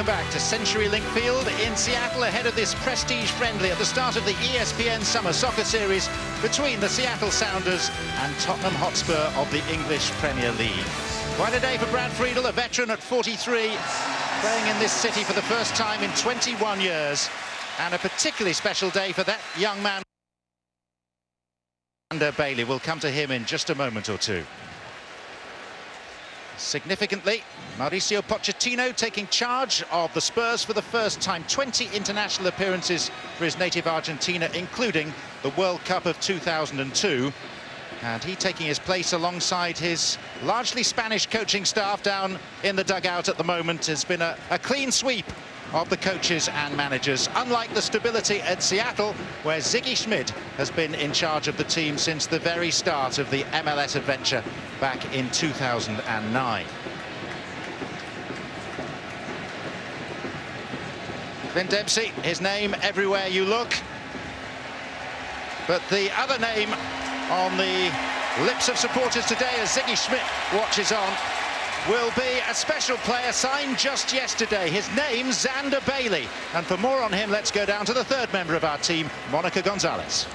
back to CenturyLink Field in Seattle ahead of this prestige friendly at the start of the ESPN Summer Soccer Series between the Seattle Sounders and Tottenham Hotspur of the English Premier League. Quite a day for Brad Friedel, a veteran at 43, playing in this city for the first time in 21 years, and a particularly special day for that young man. Xander Bailey. Will come to him in just a moment or two. Significantly, Mauricio Pochettino taking charge of the Spurs for the first time. 20 international appearances for his native Argentina, including the World Cup of 2002. And he taking his place alongside his largely Spanish coaching staff down in the dugout at the moment. Has been a clean sweep of the coaches and managers, unlike the stability at Seattle, where Ziggy Schmidt has been in charge of the team since the very start of the MLS adventure back in 2009. Clint Dempsey, his name everywhere you look. But the other name on the lips of supporters today as Ziggy Schmidt watches on will be a special player signed just yesterday. His name's Xander Bailey. And for more on him, let's go down to the third member of our team, Monica Gonzalez.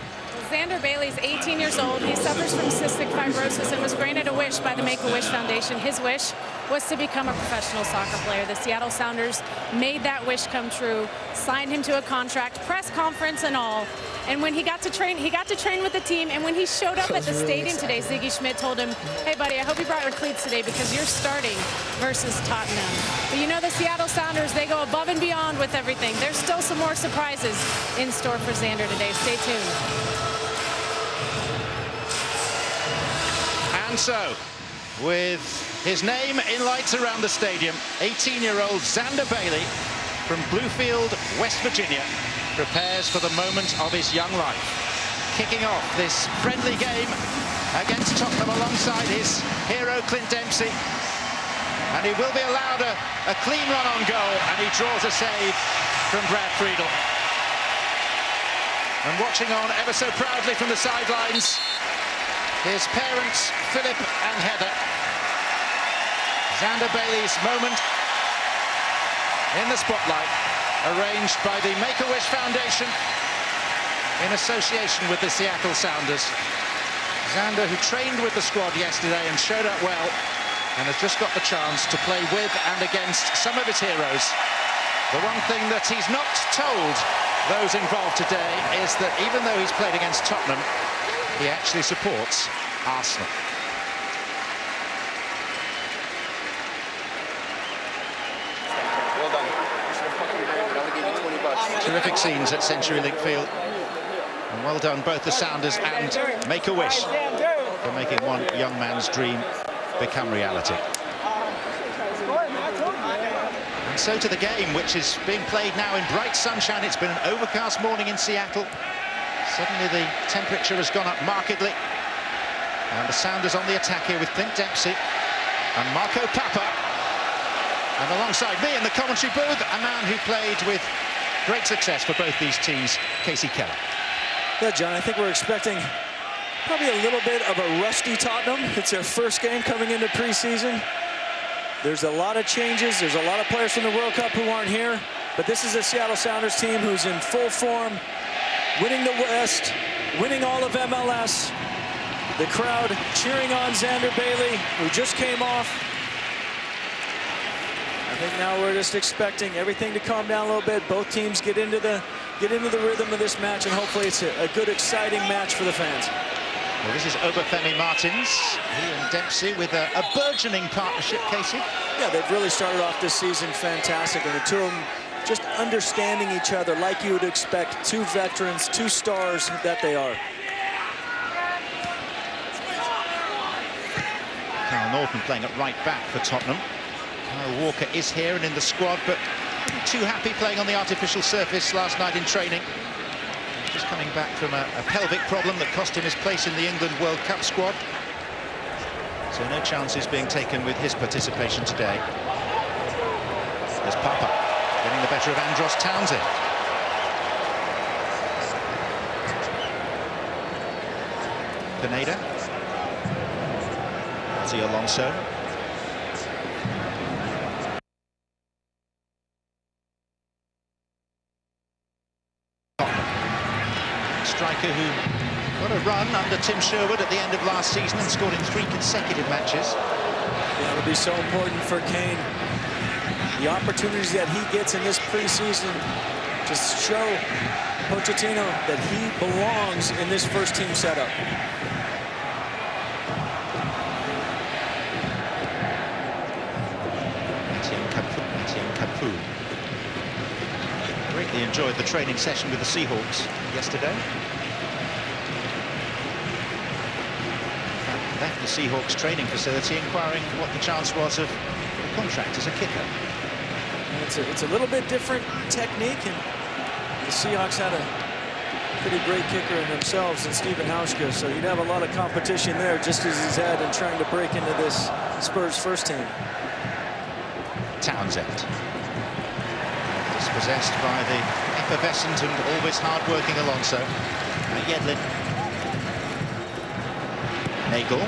Xander Bailey's 18 years old. He suffers from cystic fibrosis and was granted a wish by the Make-A-Wish Foundation. His wish was to become a professional soccer player. The Seattle Sounders made that wish come true, signed him to a contract, press conference and all. And when he got to train with the team. And when he showed up at the stadium today, Ziggy Schmidt told him, "Hey, buddy, I hope you brought your cleats today because you're starting versus Tottenham." But you know the Seattle Sounders, they go above and beyond with everything. There's still some more surprises in store for Xander today. Stay tuned. And so, with his name in lights around the stadium, 18-year-old Xander Bailey from Bluefield, West Virginia, prepares for the moment of his young life. Kicking off this friendly game against Tottenham alongside his hero Clint Dempsey. And he will be allowed a clean run on goal, and he draws a save from Brad Friedel. And watching on ever so proudly from the sidelines, his parents, Philip and Heather. Xander Bailey's moment in the spotlight, arranged by the Make-A-Wish Foundation in association with the Seattle Sounders. Xander, who trained with the squad yesterday and showed up well, and has just got the chance to play with and against some of his heroes. The one thing that he's not told those involved today is that even though he's played against Tottenham, he actually supports Arsenal. Well done. Terrific scenes at CenturyLink Field. And well done both the Sounders and Make-A-Wish for making one young man's dream become reality. And so to the game, which is being played now in bright sunshine. It's been an overcast morning in Seattle. Suddenly the temperature has gone up markedly. And the Sounders on the attack here with Clint Dempsey and Marco Papa. And alongside me in the commentary booth, a man who played with great success for both these teams, Casey Keller. Yeah, John, I think we're expecting probably a little bit of a rusty Tottenham. It's their first game coming into preseason. There's a lot of changes. There's a lot of players from the World Cup who aren't here. But this is a Seattle Sounders team who's in full form, winning the West, winning all of MLS. The crowd cheering on Xander Bailey, who just came off. I think now we're just expecting everything to calm down a little bit. Both teams get into the rhythm of this match, and hopefully it's a good, exciting match for the fans. Well, this is Obafemi Martins, he and Dempsey with a burgeoning partnership, Casey. Yeah, they've really started off this season fantastic, and the two of them just understanding each other like you would expect two veterans, two stars that they are. Kyle Norton playing at right back for Tottenham. Kyle Walker is here and in the squad, but not too happy playing on the artificial surface last night in training. Just coming back from a pelvic problem that cost him his place in the England World Cup squad. So no chances being taken with his participation today. There's Papa getting the better of Andros Townsend. Pineda. Ozzy Alonso. striker who got a run under Tim Sherwood at the end of last season and scored in 3 consecutive matches. Yeah, it'll be so important for Kane. The opportunities that he gets in this preseason just show Pochettino that he belongs in this first team setup. Greatly enjoyed the training session with the Seahawks yesterday. In fact, left the Seahawks training facility inquiring what the chance was of a contract as a kicker. It's a little bit different technique, and the Seahawks had a pretty great kicker in themselves in Stephen Hauschka, so you'd have a lot of competition there, just as he's had in trying to break into this Spurs first team. Townsend. Dispossessed by the effervescent and always hard-working Alonso. Yedlin. Nagel.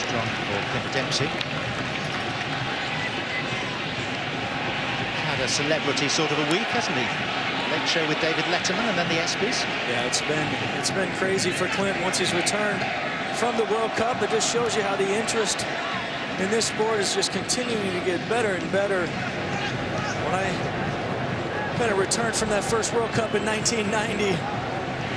Strong for Clint Dempsey. Had a celebrity sort of a week, hasn't he? Late show with David Letterman and then the ESPYs. Yeah, it's been crazy for Clint once he's returned from the World Cup. It just shows you how the interest in this sport is just continuing to get better and better. When I kind of returned from that first World Cup in 1990,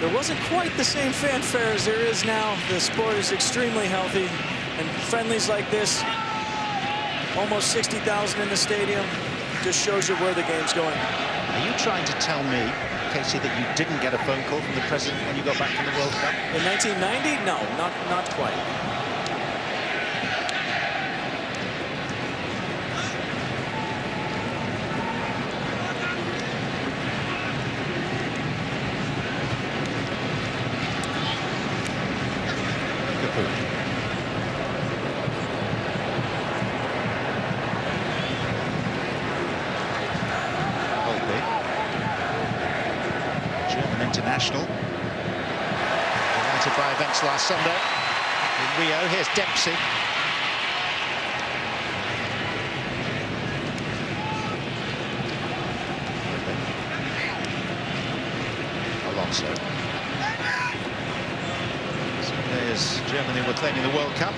there wasn't quite the same fanfare as there is now. The sport is extremely healthy, and friendlies like this, almost 60,000 in the stadium, just shows you where the game's going. Are you trying to tell me, Casey, that you didn't get a phone call from the president when you got back from the World Cup? In 1990? No, not quite. International. Delighted by events last Sunday in Rio. Here's Dempsey. Alonso. Sunday as Germany were claiming the World Cup.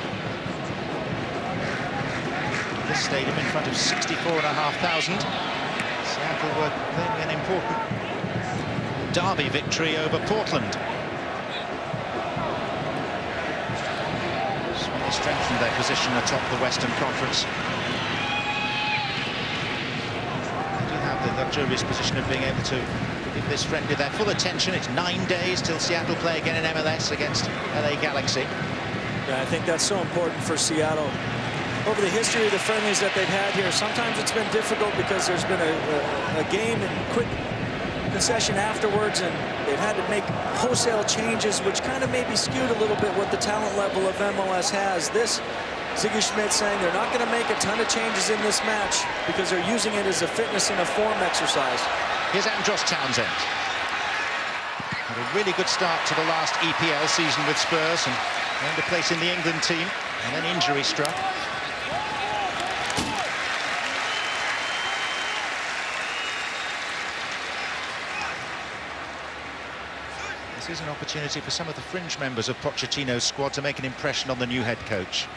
This stadium in front of 64,500. Seattle were claiming an important derby victory over Portland. Sweden strengthened their position atop the Western Conference. They do have the luxurious position of being able to give this friendly their full attention. It's 9 days till Seattle play again in MLS against LA Galaxy. Yeah, I think that's so important for Seattle. Over the history of the friendlies that they've had here, sometimes it's been difficult because there's been a game and quick concession afterwards, and they've had to make wholesale changes, which kind of maybe skewed a little bit what the talent level of MLS has. This, Ziggy Schmidt saying they're not going to make a ton of changes in this match because they're using it as a fitness and a form exercise. Here's Andros Townsend. Had a really good start to the last EPL season with Spurs and earned a place in the England team, and then injury struck. This is an opportunity for some of the fringe members of Pochettino's squad to make an impression on the new head coach.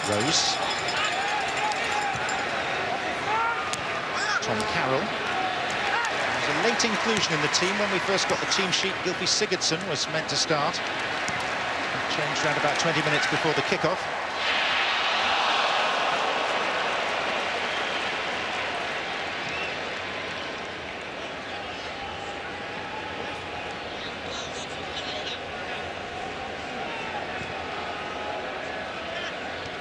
Rose. Tom Carroll. There's a late inclusion in the team. When we first got the team sheet, Gylfi Sigurdsson was meant to start. Changed around about 20 minutes before the kickoff.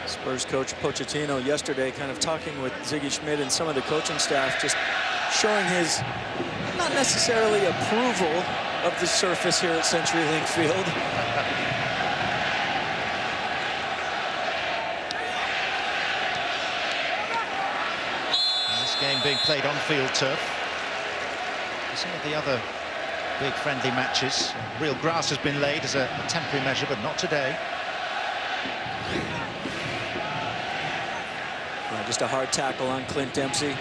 Spurs coach Pochettino yesterday kind of talking with Ziggy Schmidt and some of the coaching staff, just showing his not necessarily approval of the surface here at CenturyLink Field. This game being played on field turf. Some of the other big friendly matches, real grass has been laid as a temporary measure, but not today. Just a hard tackle on Clint Dempsey.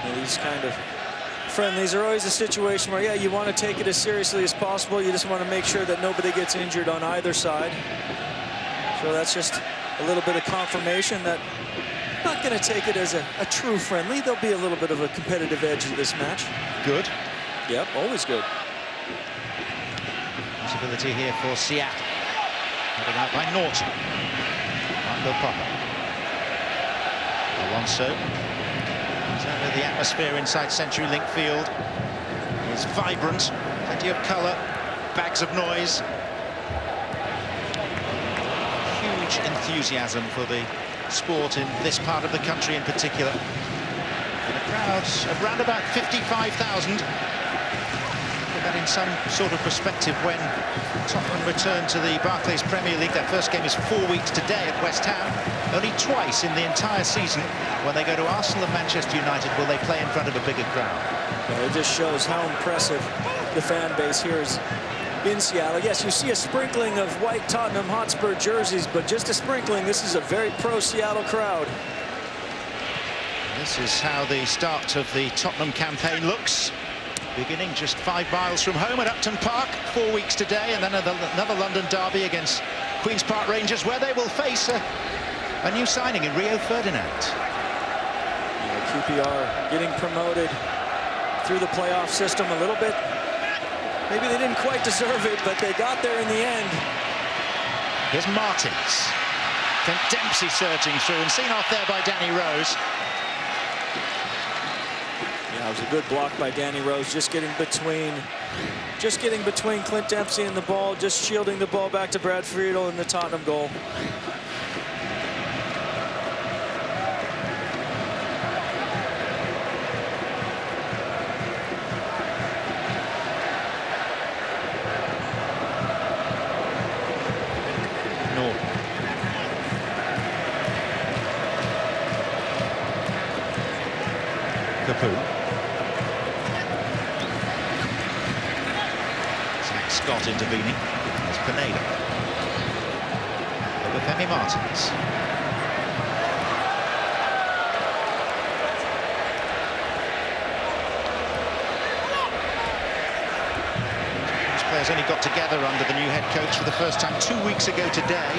And these kind of friendlies are always a situation where, yeah, you want to take it as seriously as possible. You just want to make sure that nobody gets injured on either side. So that's just a little bit of confirmation that I'm not going to take it as a true friendly. There'll be a little bit of a competitive edge in this match. Good. Yep, always good. Possibility here for Seattle. Heading out by Norton. Marco Popper. Alonso. The atmosphere inside CenturyLink Field is vibrant. Plenty of colour. Bags of noise. Huge enthusiasm for the sport in this part of the country in particular. And a crowd of around about 55,000. Put that in some sort of perspective, when Tottenham returned to the Barclays Premier League, their first game is 4 weeks today at West Ham. Only twice in the entire season, when they go to Arsenal and Manchester United, will they play in front of a bigger crowd. It just shows how impressive the fan base here is in Seattle. Yes, you see a sprinkling of white Tottenham Hotspur jerseys, but just a sprinkling. This is a very pro-Seattle crowd. This is how the start of the Tottenham campaign looks. Beginning just 5 miles from home at Upton Park, 4 weeks today, and then another London derby against Queen's Park Rangers, where they will face a new signing in Rio Ferdinand. QPR getting promoted through the playoff system a little bit. Maybe they didn't quite deserve it, but they got there in the end. Here's Martins. Then Dempsey surging through and seen off there by Danny Rose. Yeah, it was a good block by Danny Rose, just getting between Clint Dempsey and the ball, just shielding the ball back to Brad Friedel in the Tottenham goal. Scott intervening. There's Pineda. Over Femi Martins. These players only got together under the new head coach for the first time 2 weeks ago today.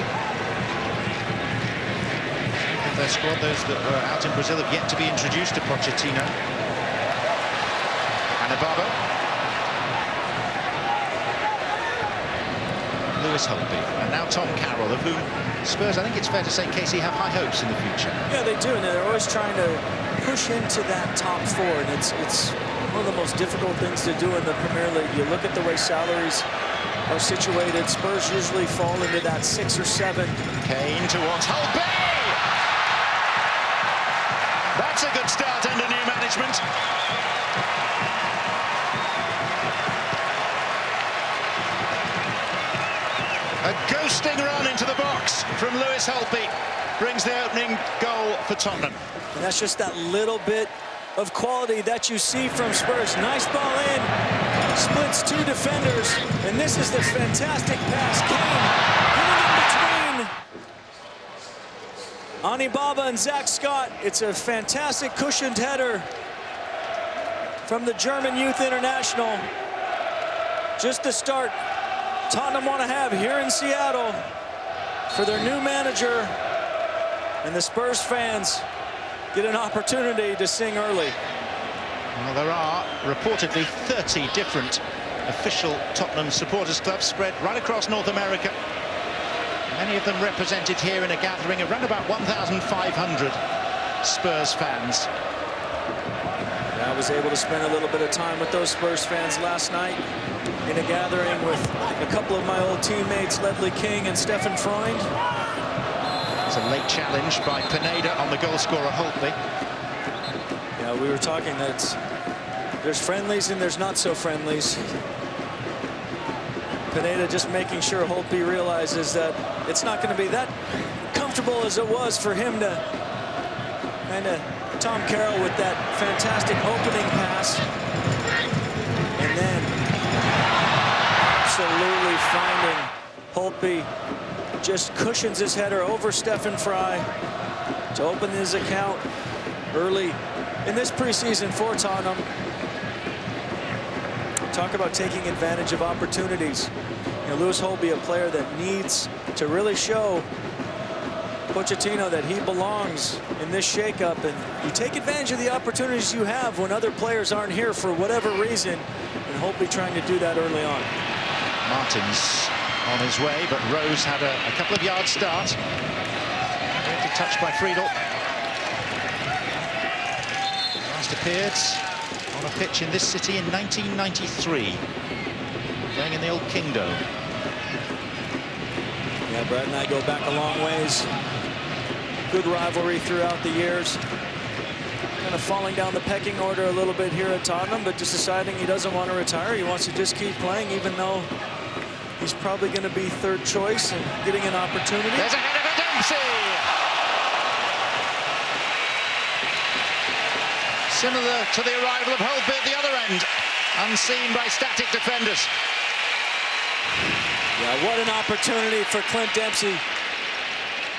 Their squad, those that were out in Brazil, have yet to be introduced to Pochettino. Anibaba. Lewis Holtby, and now Tom Carroll, of whom Spurs, I think it's fair to say, Casey, have high hopes in the future. Yeah, they do, and they're always trying to push into that top 4, and it's one of the most difficult things to do in the Premier League. You look at the way salaries are situated. Spurs usually fall into that 6 or 7. Kane towards Holtby! That's a good start under new management. A ghosting run into the box from Lewis Holtby brings the opening goal for Tottenham. And that's just that little bit of quality that you see from Spurs. Nice ball in, splits 2 defenders, and this is the fantastic pass. Kane hitting in between Anibaba and Zach Scott. It's a fantastic cushioned header from the German Youth International. Just the start Tottenham want to have here in Seattle for their new manager, and the Spurs fans get an opportunity to sing early. Well, there are reportedly 30 different official Tottenham supporters clubs spread right across North America. Many of them represented here in a gathering of around about 1,500 Spurs fans. I was able to spend a little bit of time with those Spurs fans last night in a gathering with a couple of my old teammates, Ledley King and Stefan Freund. It's a late challenge by Pineda on the goal scorer Holtby. Yeah, we were talking that there's friendlies and there's not so friendlies. Pineda just making sure Holtby realizes that it's not going to be that comfortable as it was for him to kind of Tom Carroll with that fantastic opening pass, and then absolutely finding Holtby, just cushions his header over Stefan Fry. to open his account early in this preseason for Tottenham. Talk about taking advantage of opportunities. You know, Lewis Holtby, a player that needs to really show Pochettino that he belongs in this shakeup, and you take advantage of the opportunities you have when other players aren't here for whatever reason, and Holtby trying to do that early on. Martins on his way, but Rose had a couple of yard start. Directly touched by Friedel. Last appeared on a pitch in this city in 1993, playing in the old Kingdom. Yeah, Brad and I go back a long ways. Good rivalry throughout the years. Kind of falling down the pecking order a little bit here at Tottenham, but just deciding he doesn't want to retire. He wants to just keep playing, even though he's probably going to be third choice and getting an opportunity. There's a header for Dempsey. Similar to the arrival of Holtby at the other end, unseen by static defenders. Yeah, what an opportunity for Clint Dempsey.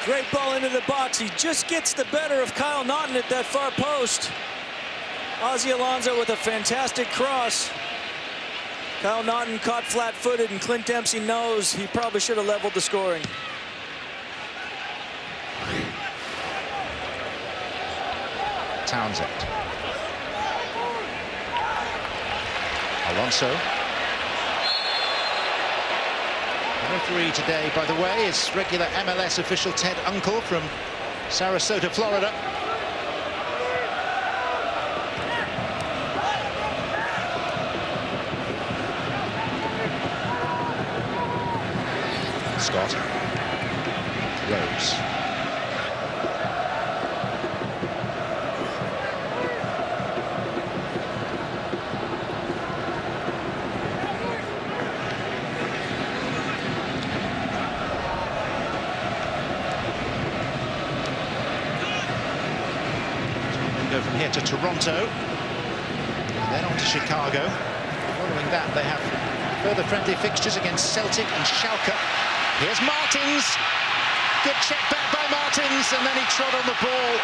Great ball into the box. He just gets the better of Kyle Naughton at that far post. Ozzie Alonso with a fantastic cross. Kyle Naughton caught flat-footed, and Clint Dempsey knows he probably should have leveled the scoring. Townsend. Alonso. The referee today, by the way, is regular MLS official Ted Uncle from Sarasota, Florida. Scott. Rose. Go from here to Toronto, then on to Chicago. Following that, they have further friendly fixtures against Celtic and Schalke. Here's Martins. Good check back by Martins, and then he trod on the ball.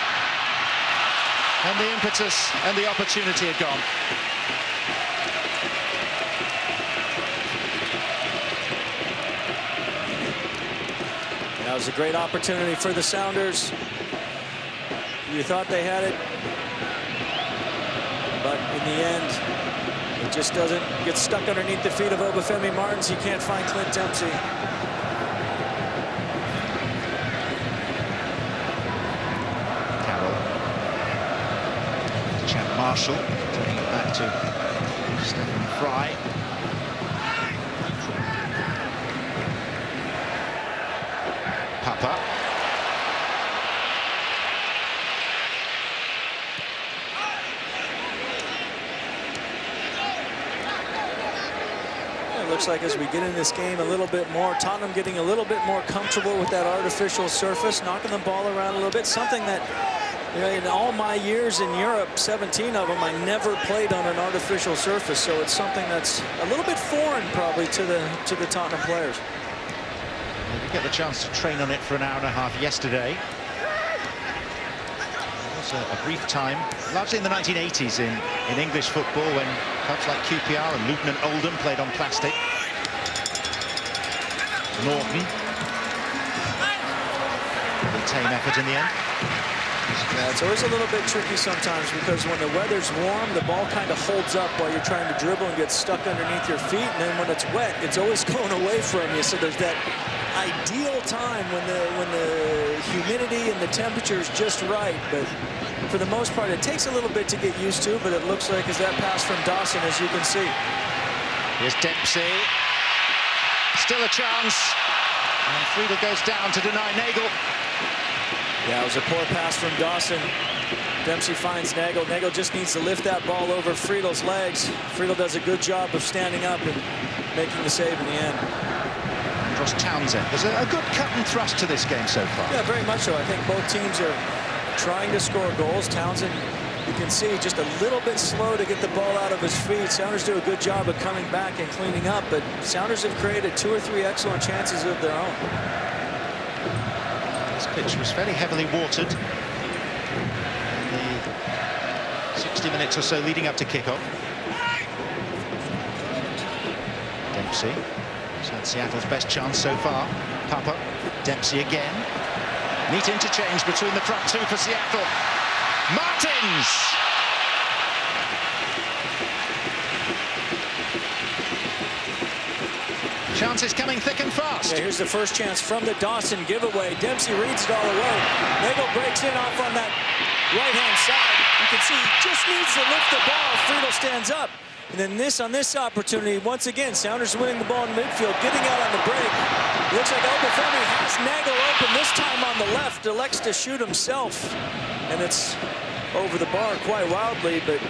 And the impetus and the opportunity had gone. That was a great opportunity for the Sounders. You thought they had it, but in the end, it just doesn't get stuck underneath the feet of Obafemi Martins. He can't find Clint Dempsey. Carroll. Champ Marshall taking it back to Stephen Fry. Papa. It looks like as we get in this game a little bit more, Tottenham getting a little bit more comfortable with that artificial surface, knocking the ball around a little bit, something that, you know, in all my years in Europe, 17 of them, I never played on an artificial surface, so it's something that's a little bit foreign probably to the Tottenham players. We get the chance to train on it for an hour and a half yesterday. There was a brief time, largely in the 1980s in English football, when clubs like QPR and Luton and Oldham played on plastic. Norton. A tame effort in the end. Yeah, it's always a little bit tricky sometimes, because when the weather's warm, the ball kind of holds up while you're trying to dribble and gets stuck underneath your feet, and then when it's wet, it's always going away from you. So there's that ideal time when the humidity and the temperature is just right, but for the most part, it takes a little bit to get used to, but it looks like as that pass from Dawson, as you can see. Here's Dempsey. Still a chance. And Friedel goes down to deny Nagel. Yeah, it was a poor pass from Dawson. Dempsey finds Nagel. Nagel just needs to lift that ball over Friedel's legs. Friedel does a good job of standing up and making the save in the end. Ross Townsend. There's a good cut and thrust to this game so far. Yeah, very much so. I think both teams are trying to score goals. Townsend, you can see, just a little bit slow to get the ball out of his feet. Sounders do a good job of coming back and cleaning up, but Sounders have created 2 or 3 excellent chances of their own. This pitch was fairly heavily watered 60 minutes or so leading up to kickoff. Dempsey. He's had Seattle's best chance so far. Papa. Dempsey again. Neat interchange between the front two for Seattle. Martins! Chances coming thick and fast. Yeah, here's the first chance from the Dawson giveaway. Dempsey reads it all away. Nagel breaks in off on that right-hand side. You can see he just needs to lift the ball. Friedel stands up. And then on this opportunity, once again, Sounders winning the ball in midfield, getting out on the break. Looks like Obafemi has Nagel open, this time on the left, elects to shoot himself. And it's over the bar quite wildly, but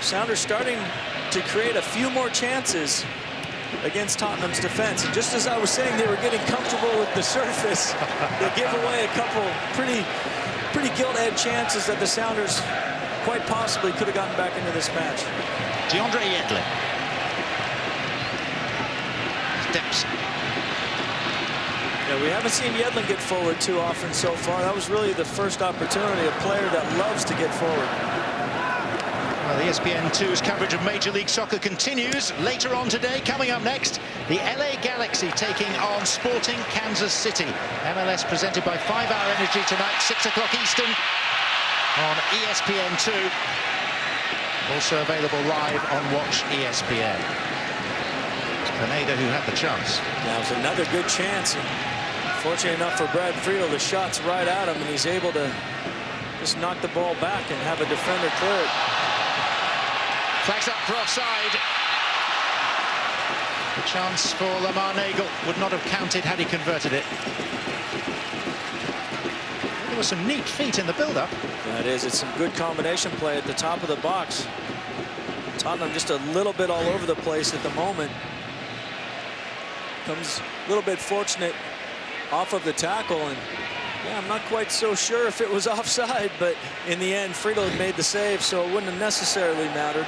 Sounders starting to create a few more chances against Tottenham's defense. And just as I was saying, they were getting comfortable with the surface. They give away a couple pretty gilt-edged chances that the Sounders quite possibly could have gotten back into this match. DeAndre Yedlin. Dempsey. Yeah, we haven't seen Yedlin get forward too often so far. That was really the first opportunity, a player that loves to get forward. Well, ESPN2's coverage of Major League Soccer continues. Later on today, coming up next, the LA Galaxy taking on Sporting Kansas City. MLS presented by 5 Hour Energy tonight, 6 o'clock Eastern on ESPN2. Also available live on Watch ESPN. It's Pineda who had the chance. That was another good chance. And fortunate enough for Brad Friedel, the shot's right at him, and he's able to just knock the ball back and have a defender clear it. Flags up for offside. The chance for Lamar Nagel would not have counted had he converted it. There was some neat feet in the build-up. That is, it's some good combination play at the top of the box. Tottenham just a little bit all over the place at the moment. Comes a little bit fortunate off of the tackle, and yeah, I'm not quite so sure if it was offside, but in the end, Friedel had made the save, so it wouldn't have necessarily mattered.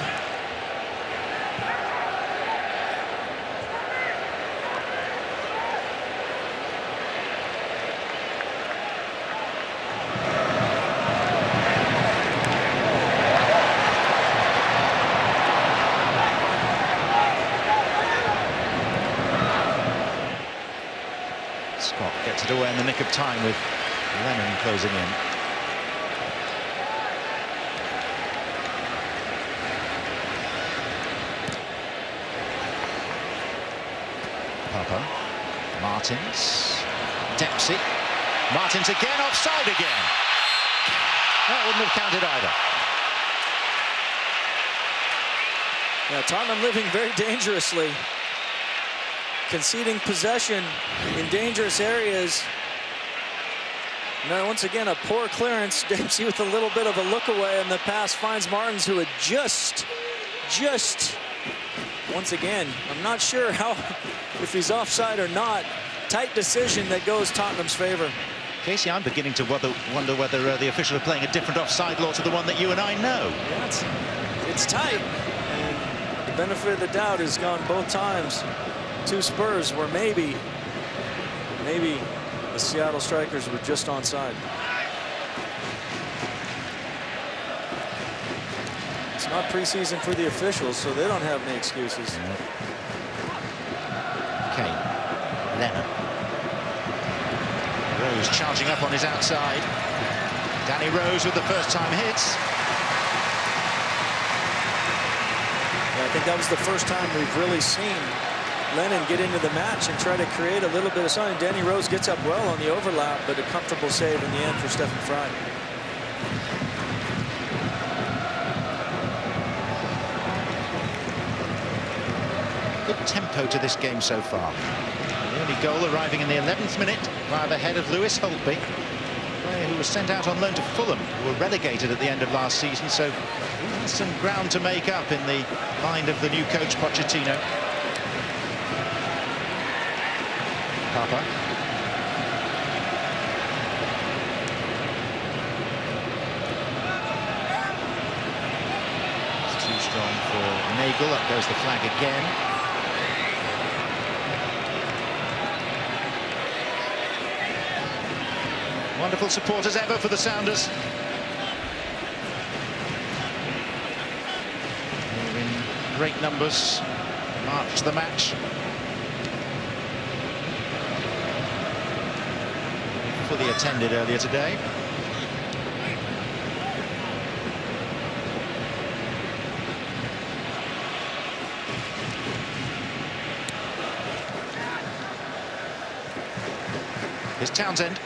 Scott gets it away in the nick of time with Lennon closing in. Papa. Martins. Dempsey. Martins again, offside again. That wouldn't have counted either. Yeah, Tottenham living very dangerously. Conceding possession in dangerous areas. Now, once again, a poor clearance. Dempsey with a little bit of a look away, and the pass finds Martins, who had just, once again, I'm not sure if he's offside or not. Tight decision that goes Tottenham's favor. Casey, I'm beginning to wonder whether the official are playing a different offside law to the one that you and I know. Yeah, it's tight. And the benefit of the doubt has gone both times to Spurs, where maybe the Seattle Strikers were just onside. It's not preseason for the officials, so they don't have any excuses. Kane. Lennon. Rose charging up on his outside. Danny Rose with the first time hits. Yeah, I think that was the first time we've really seen Lennon get into the match and try to create a little bit of something. Danny Rose gets up well on the overlap, but a comfortable save in the end for Stephen Fry. Good tempo to this game so far. The only goal arriving in the 11th minute via the head of Lewis Holtby, a player who was sent out on loan to Fulham, who were relegated at the end of last season, so he has some ground to make up in the mind of the new coach Pochettino. Papa. It's too strong for Nagel. Up goes the flag again. Wonderful support as ever for the Sounders. great numbers marked the match. Fully attended earlier today. Here's Townsend.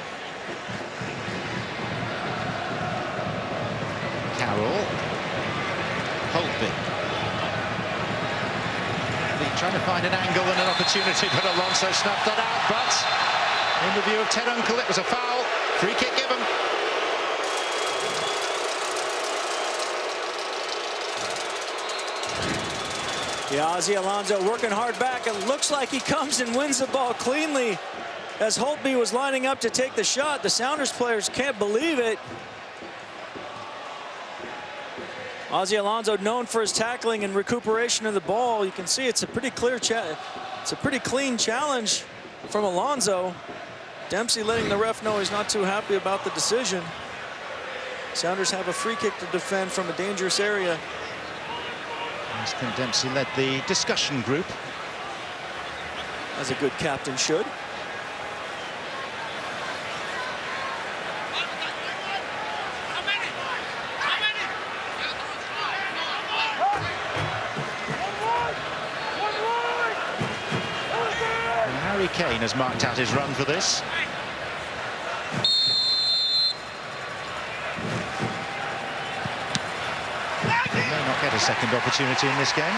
Carroll. Holtby. Trying to find an angle and an opportunity, but Alonso snuffed that out. But in the view of Ted Uncle, it was a foul. Free kick given. Yeah, Ozzy Alonso working hard back. It looks like he comes and wins the ball cleanly as Holtby was lining up to take the shot. The Sounders players can't believe it. Ozzy Alonso, known for his tackling and recuperation of the ball. You can see it's a pretty clean challenge from Alonso. Dempsey letting the ref know he's not too happy about the decision. Sounders have a free kick to defend from a dangerous area. Clint Dempsey led the discussion group. As a good captain should. Harry Kane has marked out his run for this. He may not get a second opportunity in this game.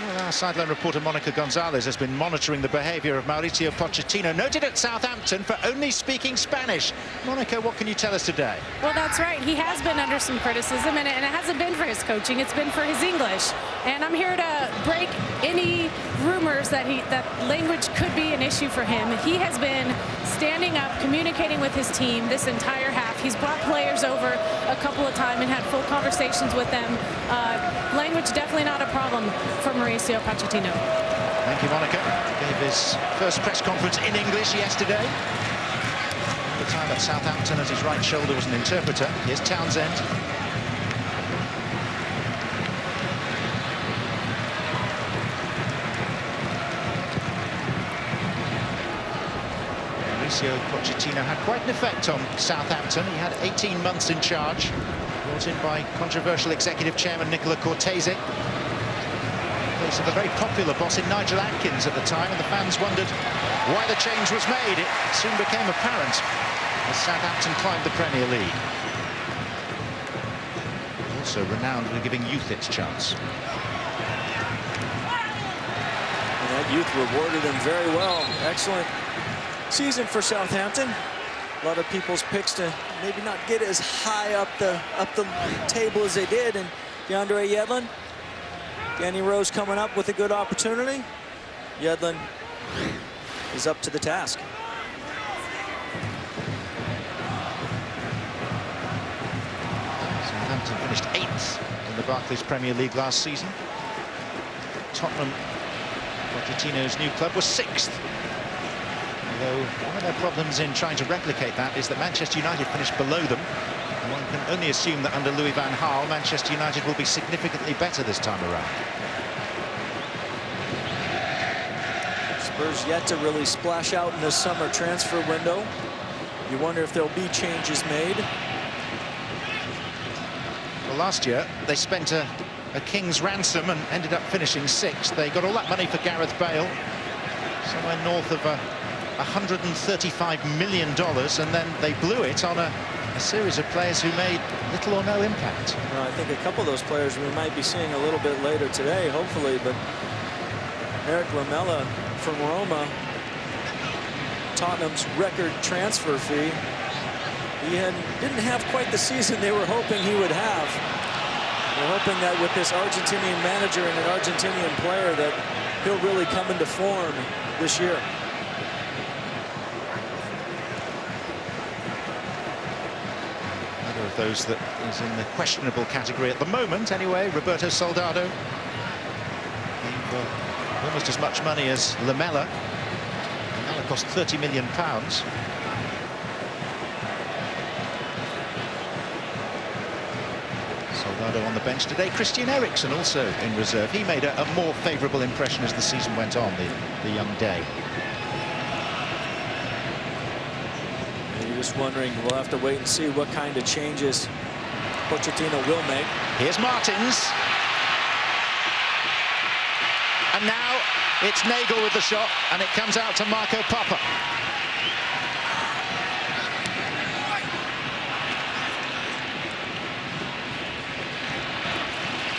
Well, our sideline reporter Monica Gonzalez has been monitoring the behaviour of Mauricio Pochettino, noted at Southampton for only speaking Spanish. Monica, what can you tell us today? Well, that's right. He has been under some criticism, and it hasn't been for his coaching. It's been for his English. And I'm here to break any rumors that language could be an issue for him. He has been standing up, communicating with his team this entire half. He's brought players over a couple of times and had full conversations with them. Language definitely not a problem for Mauricio Pochettino. Thank you, Monica. Gave his first press conference in English yesterday. At the time at Southampton, as his right shoulder was an interpreter. Here's Townsend. Mauricio Pochettino had quite an effect on Southampton. He had 18 months in charge, brought in by controversial executive chairman Nicola Cortese. Of a very popular boss in Nigel Atkins at the time, and the fans wondered why the change was made. It soon became apparent as Southampton climbed the Premier League. Also renowned for giving youth its chance. And that youth rewarded him very well. Excellent season for Southampton. A lot of people's picks to maybe not get as high up the table as they did, and DeAndre Yedlin. Danny Rose coming up with a good opportunity. Yedlin is up to the task. Southampton finished 8th in the Barclays Premier League last season. Tottenham, Pochettino's new club, was 6th. Although one of their problems in trying to replicate that is that Manchester United finished below them. One can only assume that under Louis van Gaal, Manchester United will be significantly better this time around. Spurs yet to really splash out in this summer transfer window. You wonder if there'll be changes made. Well, last year they spent a king's ransom and ended up finishing 6th. They got all that money for Gareth Bale, somewhere north of $135 million, and then they blew it on a series of players who made little or no impact. Well, I think a couple of those players we might be seeing a little bit later today, hopefully, but Eric Lamela from Roma, Tottenham's record transfer fee. He didn't have quite the season they were hoping he would have. They're hoping that with this Argentinian manager and an Argentinian player that he'll really come into form this year. Of those that is in the questionable category at the moment anyway, Roberto Soldado, almost as much money as Lamela. Lamela cost £30 million. Soldado on the bench today. Christian Eriksen also in reserve. He made a more favourable impression as the season went on, the young Day. You're just wondering, we'll have to wait and see what kind of changes Pochettino will make. Here's Martins. And now it's Nagel with the shot, and it comes out to Marco Popper.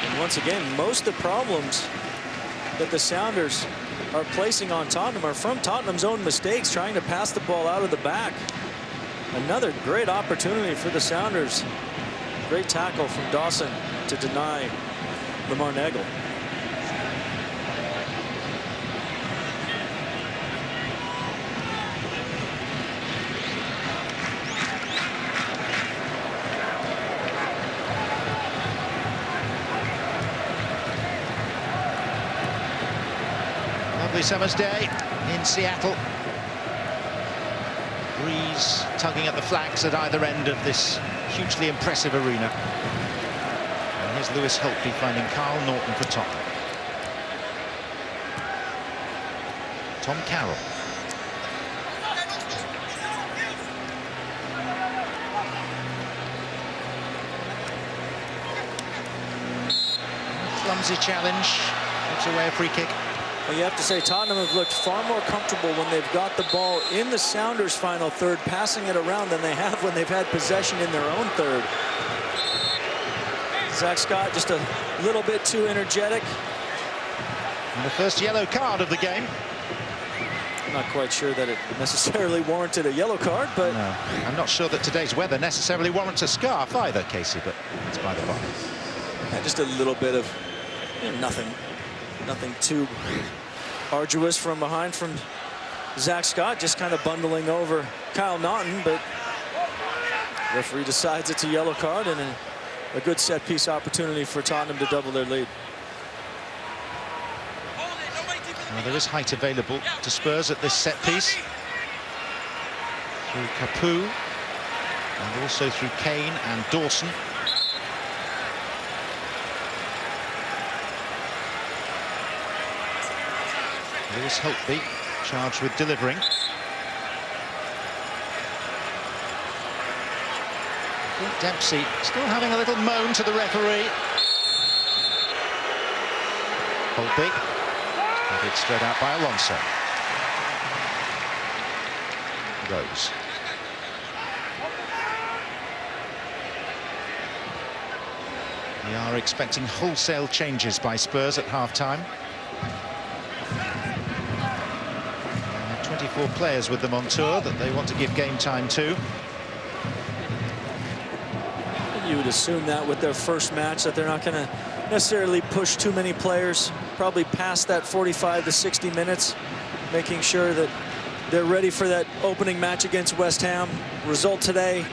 And once again, most of the problems that the Sounders are placing on Tottenham are from Tottenham's own mistakes, trying to pass the ball out of the back. Another great opportunity for the Sounders. Great tackle from Dawson to deny Lamar Nagel. Lovely summer's day in Seattle. Breeze tugging at the flags at either end of this hugely impressive arena. And here's Lewis Holtby finding Carl Norton for Tottenham. Tom Carroll. Clumsy challenge. Gives away a free kick. Well, you have to say Tottenham have looked far more comfortable when they've got the ball in the Sounders' final third, passing it around, than they have when they've had possession in their own third. Zach Scott just a little bit too energetic. And the first yellow card of the game. I'm not quite sure that it necessarily warranted a yellow card, but no, I'm not sure that today's weather necessarily warrants a scarf either, Casey, but it's by the by. Yeah, just a little bit of nothing too arduous from behind from Zach Scott, just kind of bundling over Kyle Naughton, but the referee decides it's a yellow card and a good set piece opportunity for Tottenham to double their lead. Well, there is height available to Spurs at this set piece through Capoue and also through Kane and Dawson. Lewis Holtby charged with delivering. Dempsey still having a little moan to the referee. Holtby. Headed straight out by Alonso. Rose. We are expecting wholesale changes by Spurs at half-time. 24 players with them on tour that they want to give game time to. You would assume that with their first match that they're not going to necessarily push too many players, probably past that 45 to 60 minutes, making sure that they're ready for that opening match against West Ham. Result today,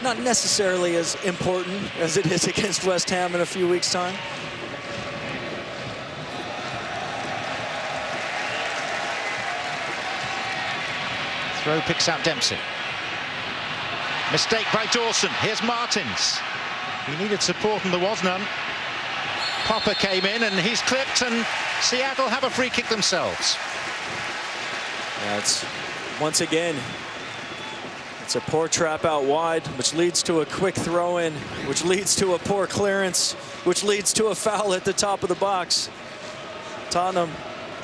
not necessarily as important as it is against West Ham in a few weeks' time. Throw picks out Dempsey. Mistake by Dawson. Here's Martins. He needed support and there was none. Popper came in and he's clipped, and Seattle have a free kick themselves. Yeah, it's once again, it's a poor trap out wide, which leads to a quick throw in, which leads to a poor clearance, which leads to a foul at the top of the box. Tottenham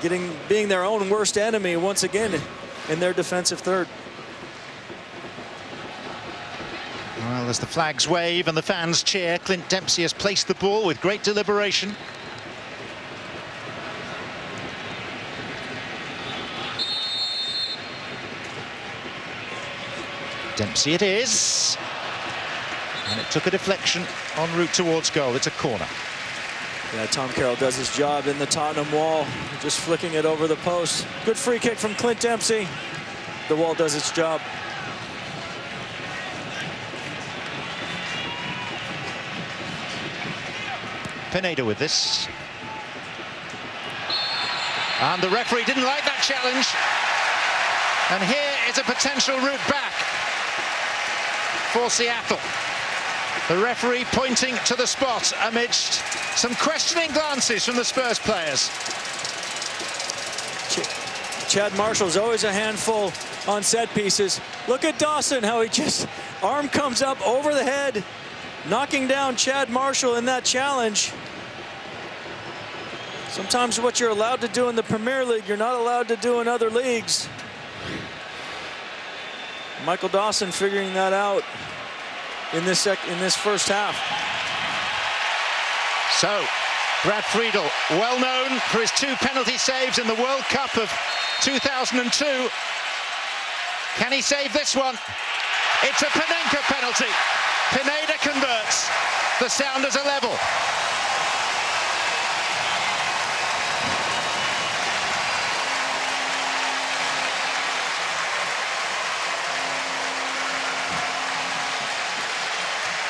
being their own worst enemy once again in their defensive third. Well, as the flags wave and the fans cheer, Clint Dempsey has placed the ball with great deliberation. Dempsey it is. And it took a deflection en route towards goal. It's a corner. Yeah, Tom Carroll does his job in the Tottenham wall, just flicking it over the post. Good free kick from Clint Dempsey. The wall does its job. Pineda with this. And the referee didn't like that challenge. And here is a potential route back for Seattle. The referee pointing to the spot amidst some questioning glances from the Spurs players. Chad Marshall's always a handful on set pieces. Look at Dawson, how he just, arm comes up over the head, knocking down Chad Marshall in that challenge. Sometimes what you're allowed to do in the Premier League, you're not allowed to do in other leagues. Michael Dawson figuring that out in this first half. So, Brad Friedel, well known for his 2 penalty saves in the World Cup of 2002. Can he save this one? It's a Panenka penalty. Pineda converts. The Sounders are level.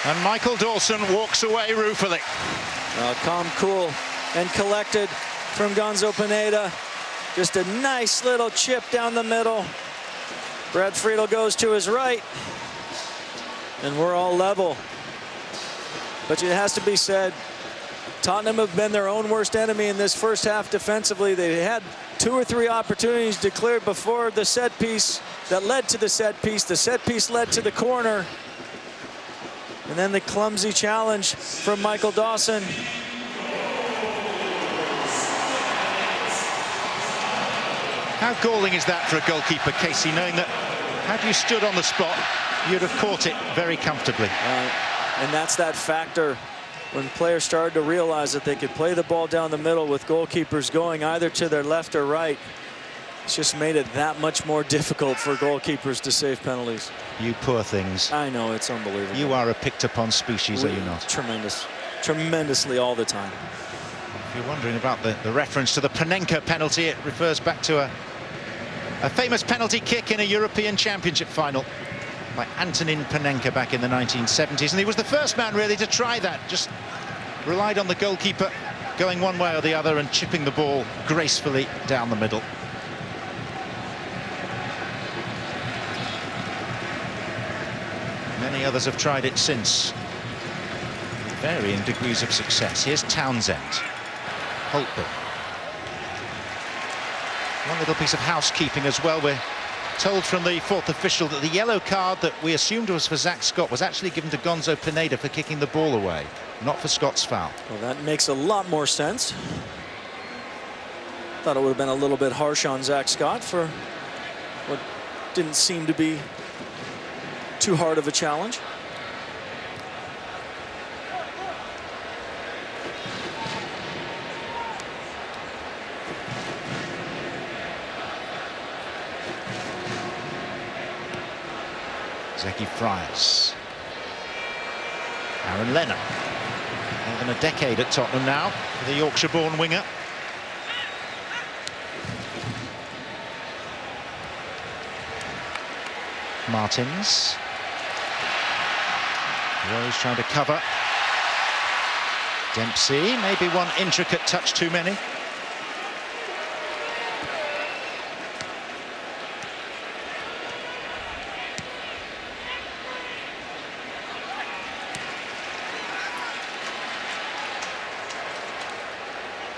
And Michael Dawson walks away ruefully. Calm, cool, and collected from Gonzo Pineda. Just a nice little chip down the middle. Brad Friedel goes to his right, and we're all level. But it has to be said, Tottenham have been their own worst enemy in this first half defensively. They had 2 or 3 opportunities declared before the set piece that led to the set piece. The set piece led to the corner. And then the clumsy challenge from Michael Dawson. How galling is that for a goalkeeper, Casey, knowing that had you stood on the spot, you'd have caught it very comfortably. And that's that factor when players started to realize that they could play the ball down the middle with goalkeepers going either to their left or right. It's just made it that much more difficult for goalkeepers to save penalties. You poor things. I know, it's unbelievable. You are a picked-upon species, are you not? Tremendous. Tremendously all the time. If you're wondering about the reference to the Panenka penalty, it refers back to a famous penalty kick in a European Championship final by Antonin Panenka back in the 1970s. And he was the first man really to try that. Just relied on the goalkeeper going one way or the other and chipping the ball gracefully down the middle. Many others have tried it since, with varying degrees of success. Here's Townsend. Holtby. One little piece of housekeeping as well. We're told from the 4th official that the yellow card that we assumed was for Zach Scott was actually given to Gonzo Pineda for kicking the ball away, not for Scott's foul. Well, that makes a lot more sense. Thought it would have been a little bit harsh on Zach Scott for what didn't seem to be too hard of a challenge. Zeki Friars. Aaron Lennon. More than a decade at Tottenham now for the Yorkshire-born winger. Martins. Rose trying to cover. Dempsey, maybe one intricate touch too many.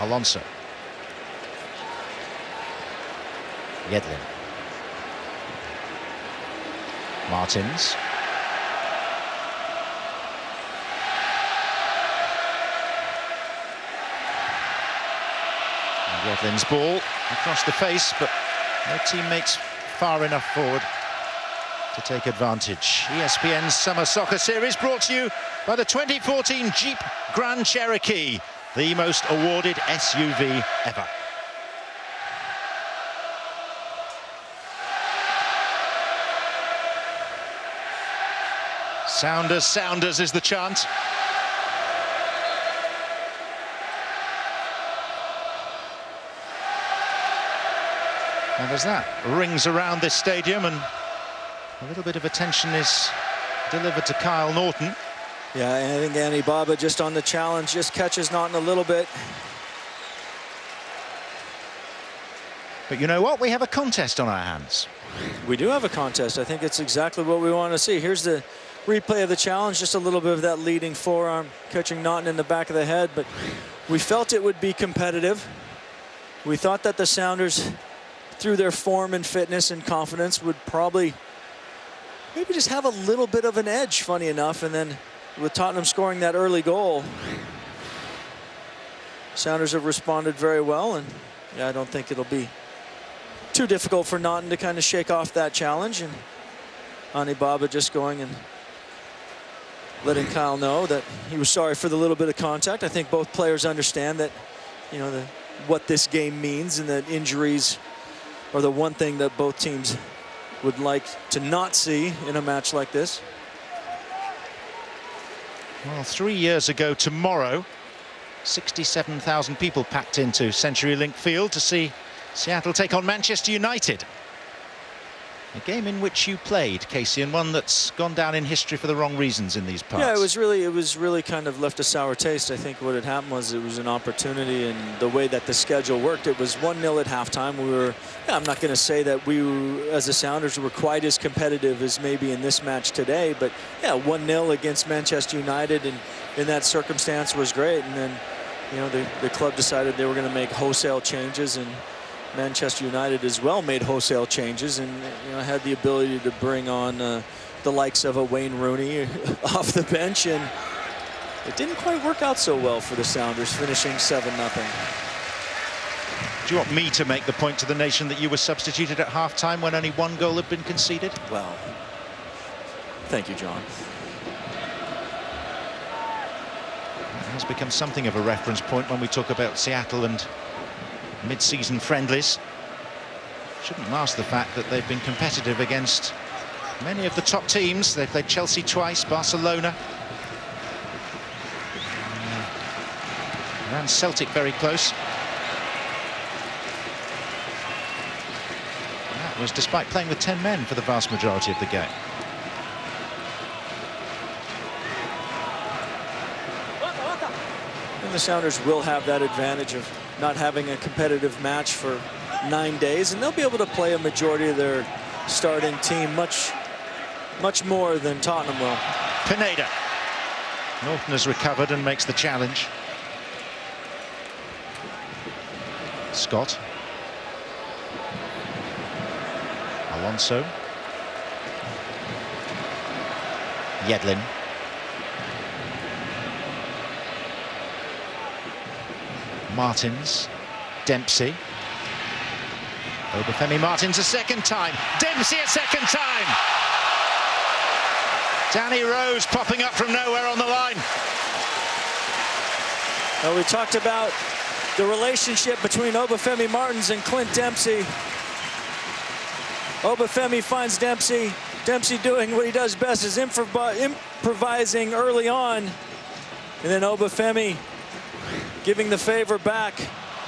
Alonso. Yedlin. Martins. And Yedlin's ball across the face, but no teammates far enough forward to take advantage. ESPN's Summer Soccer Series brought to you by the 2014 Jeep Grand Cherokee, the most awarded SUV ever. Sounders, Sounders is the chant. And as that rings around this stadium and a little bit of attention is delivered to Kyle Norton. Yeah, and I think Andy Baba just on the challenge just catches Norton a little bit. But you know what? We have a contest on our hands. We do have a contest. I think it's exactly what we want to see. Here's the replay of the challenge, just a little bit of that leading forearm catching Naughton in the back of the head, but we felt it would be competitive. We thought that the Sounders, through their form and fitness and confidence, would probably maybe just have a little bit of an edge, funny enough, and then with Tottenham scoring that early goal, Sounders have responded very well, and yeah, I don't think it'll be too difficult for Naughton to kind of shake off that challenge, and Ani Baba just going and letting Kyle know that he was sorry for the little bit of contact. I think both players understand that, you know, what this game means, and that injuries are the one thing that both teams would like to not see in a match like this. Well, 3 years ago tomorrow, 67,000 people packed into CenturyLink Field to see Seattle take on Manchester United. A game in which you played, Casey, and one that's gone down in history for the wrong reasons in these parts. Yeah, it was really kind of left a sour taste. I think what had happened was it was an opportunity, and the way that the schedule worked, it was 1-0 at halftime. We were, yeah, I'm not going to say that we, as the Sounders, were quite as competitive as maybe in this match today, but yeah, 1-0 against Manchester United, and in that circumstance was great. And then, you know, the club decided they were going to make wholesale changes, and Manchester United as well made wholesale changes, and you know, had the ability to bring on the likes of a Wayne Rooney off the bench, and it didn't quite work out so well for the Sounders, finishing 7-0. Do you want me to make the point to the nation that you were substituted at half-time when only one goal had been conceded? Well, thank you, John. It has become something of a reference point when we talk about Seattle and mid-season friendlies. Shouldn't mask the fact that they've been competitive against many of the top teams. They've played Chelsea twice, Barcelona. Ran Celtic very close. And that was despite playing with 10 men for the vast majority of the game. And the Sounders will have that advantage of not having a competitive match for 9 days, and they'll be able to play a majority of their starting team much more than Tottenham will. Pineda. Norton has recovered and makes the challenge. Scott. Alonso. Yedlin. Martins. Dempsey. Obafemi Martins a second time. Dempsey a second time. Danny Rose popping up from nowhere on the line. Well, we talked about the relationship between Obafemi Martins and Clint Dempsey. Obafemi finds Dempsey. Dempsey doing what he does best, is improvising early on. And then Obafemi giving the favor back.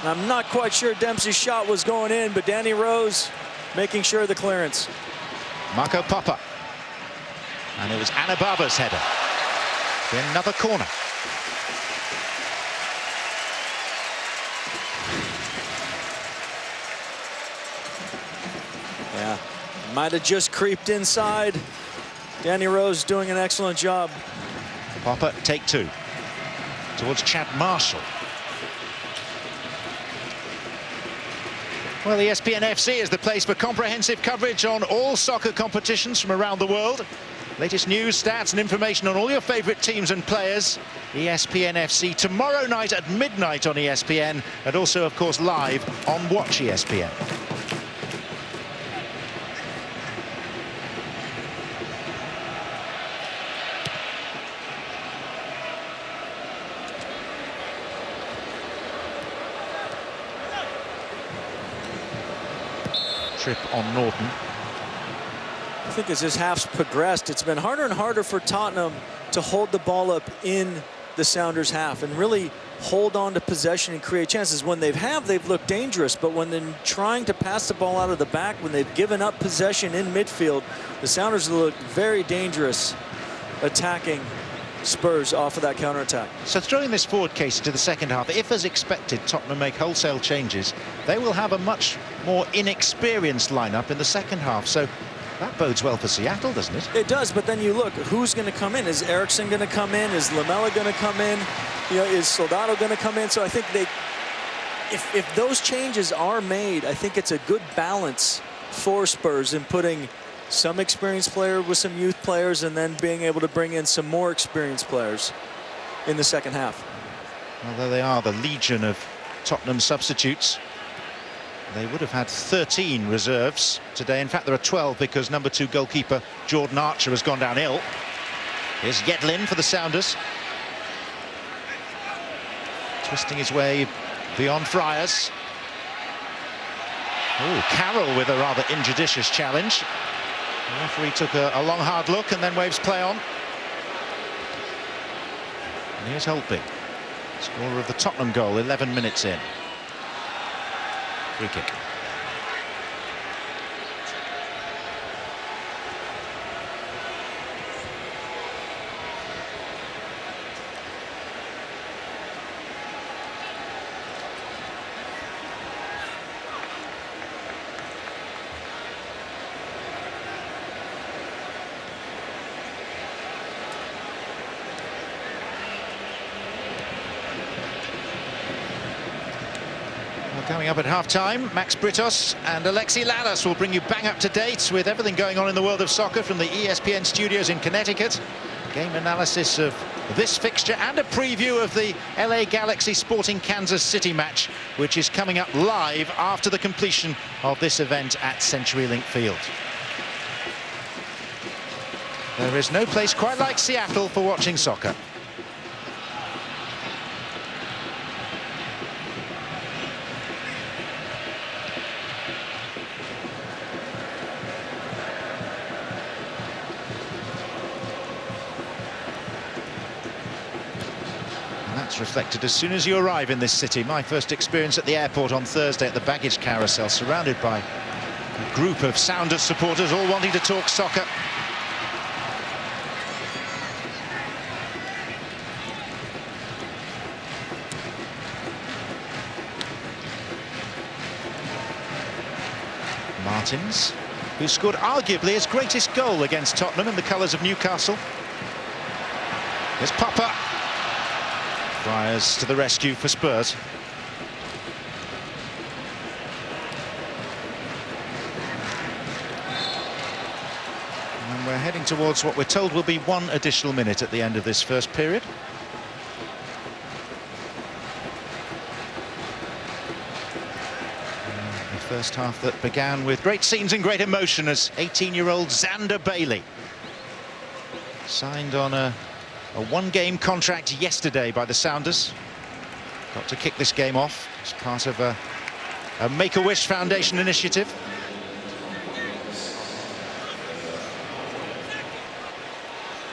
And I'm not quite sure Dempsey's shot was going in, but Danny Rose making sure of the clearance. Marco Popper. And it was Anababa's header. Then another corner. Yeah, might have just creeped inside. Danny Rose doing an excellent job. Popper, take two. Towards Chad Marshall. Well, the ESPN FC is the place for comprehensive coverage on all soccer competitions from around the world. Latest news, stats and information on all your favourite teams and players. ESPN FC tomorrow night at midnight on ESPN, and also, of course, live on Watch ESPN. Trip on Norton. I think as this half's progressed, it's been harder and harder for Tottenham to hold the ball up in the Sounders half and really hold on to possession and create chances. When they've looked dangerous, but when they're trying to pass the ball out of the back, when they've given up possession in midfield, the Sounders look very dangerous attacking Spurs off of that counterattack. So throwing this forward, case to the second half, if as expected Tottenham make wholesale changes, they will have a much more inexperienced lineup in the second half. So That bodes well for Seattle, doesn't it? It does, but then you look, who's going to come in? Is Eriksson going to come in? Is Lamela going to come in? You know, is Soldado going to come in? So I think if those changes are made, I think it's a good balance for Spurs in putting some experienced player with some youth players and then being able to bring in some more experienced players in the second half. Although they are the legion of Tottenham substitutes, they would have had 13 reserves today. In fact, there are 12 because number 2 goalkeeper Jordan Archer has gone down ill. Here's Yedlin for the Sounders. Twisting his way beyond Friars. Oh, Carroll with a rather injudicious challenge. The referee took a long hard look and then waves play on. And here's Holtby, scorer of the Tottenham goal 11 minutes in. Free kick. Coming up at half-time, Max Britos and Alexi Lalas will bring you bang up to date with everything going on in the world of soccer from the ESPN studios in Connecticut. Game analysis of this fixture and a preview of the LA Galaxy Sporting Kansas City match, which is coming up live after the completion of this event at CenturyLink Field. There is no place quite like Seattle for watching soccer. That's reflected as soon as you arrive in this city. My first experience at the airport on Thursday at the baggage carousel, surrounded by a group of Sounders supporters all wanting to talk soccer. Martins, who scored arguably his greatest goal against Tottenham in the colours of Newcastle. Here's Popper. Friars to the rescue for Spurs. And we're heading towards what we're told will be 1 additional minute at the end of this first period. The first half that began with great scenes and great emotion as 18-year-old Xander Bailey signed on a one-game contract yesterday by the Sounders. Got to kick this game off as part of a Make-A-Wish Foundation initiative.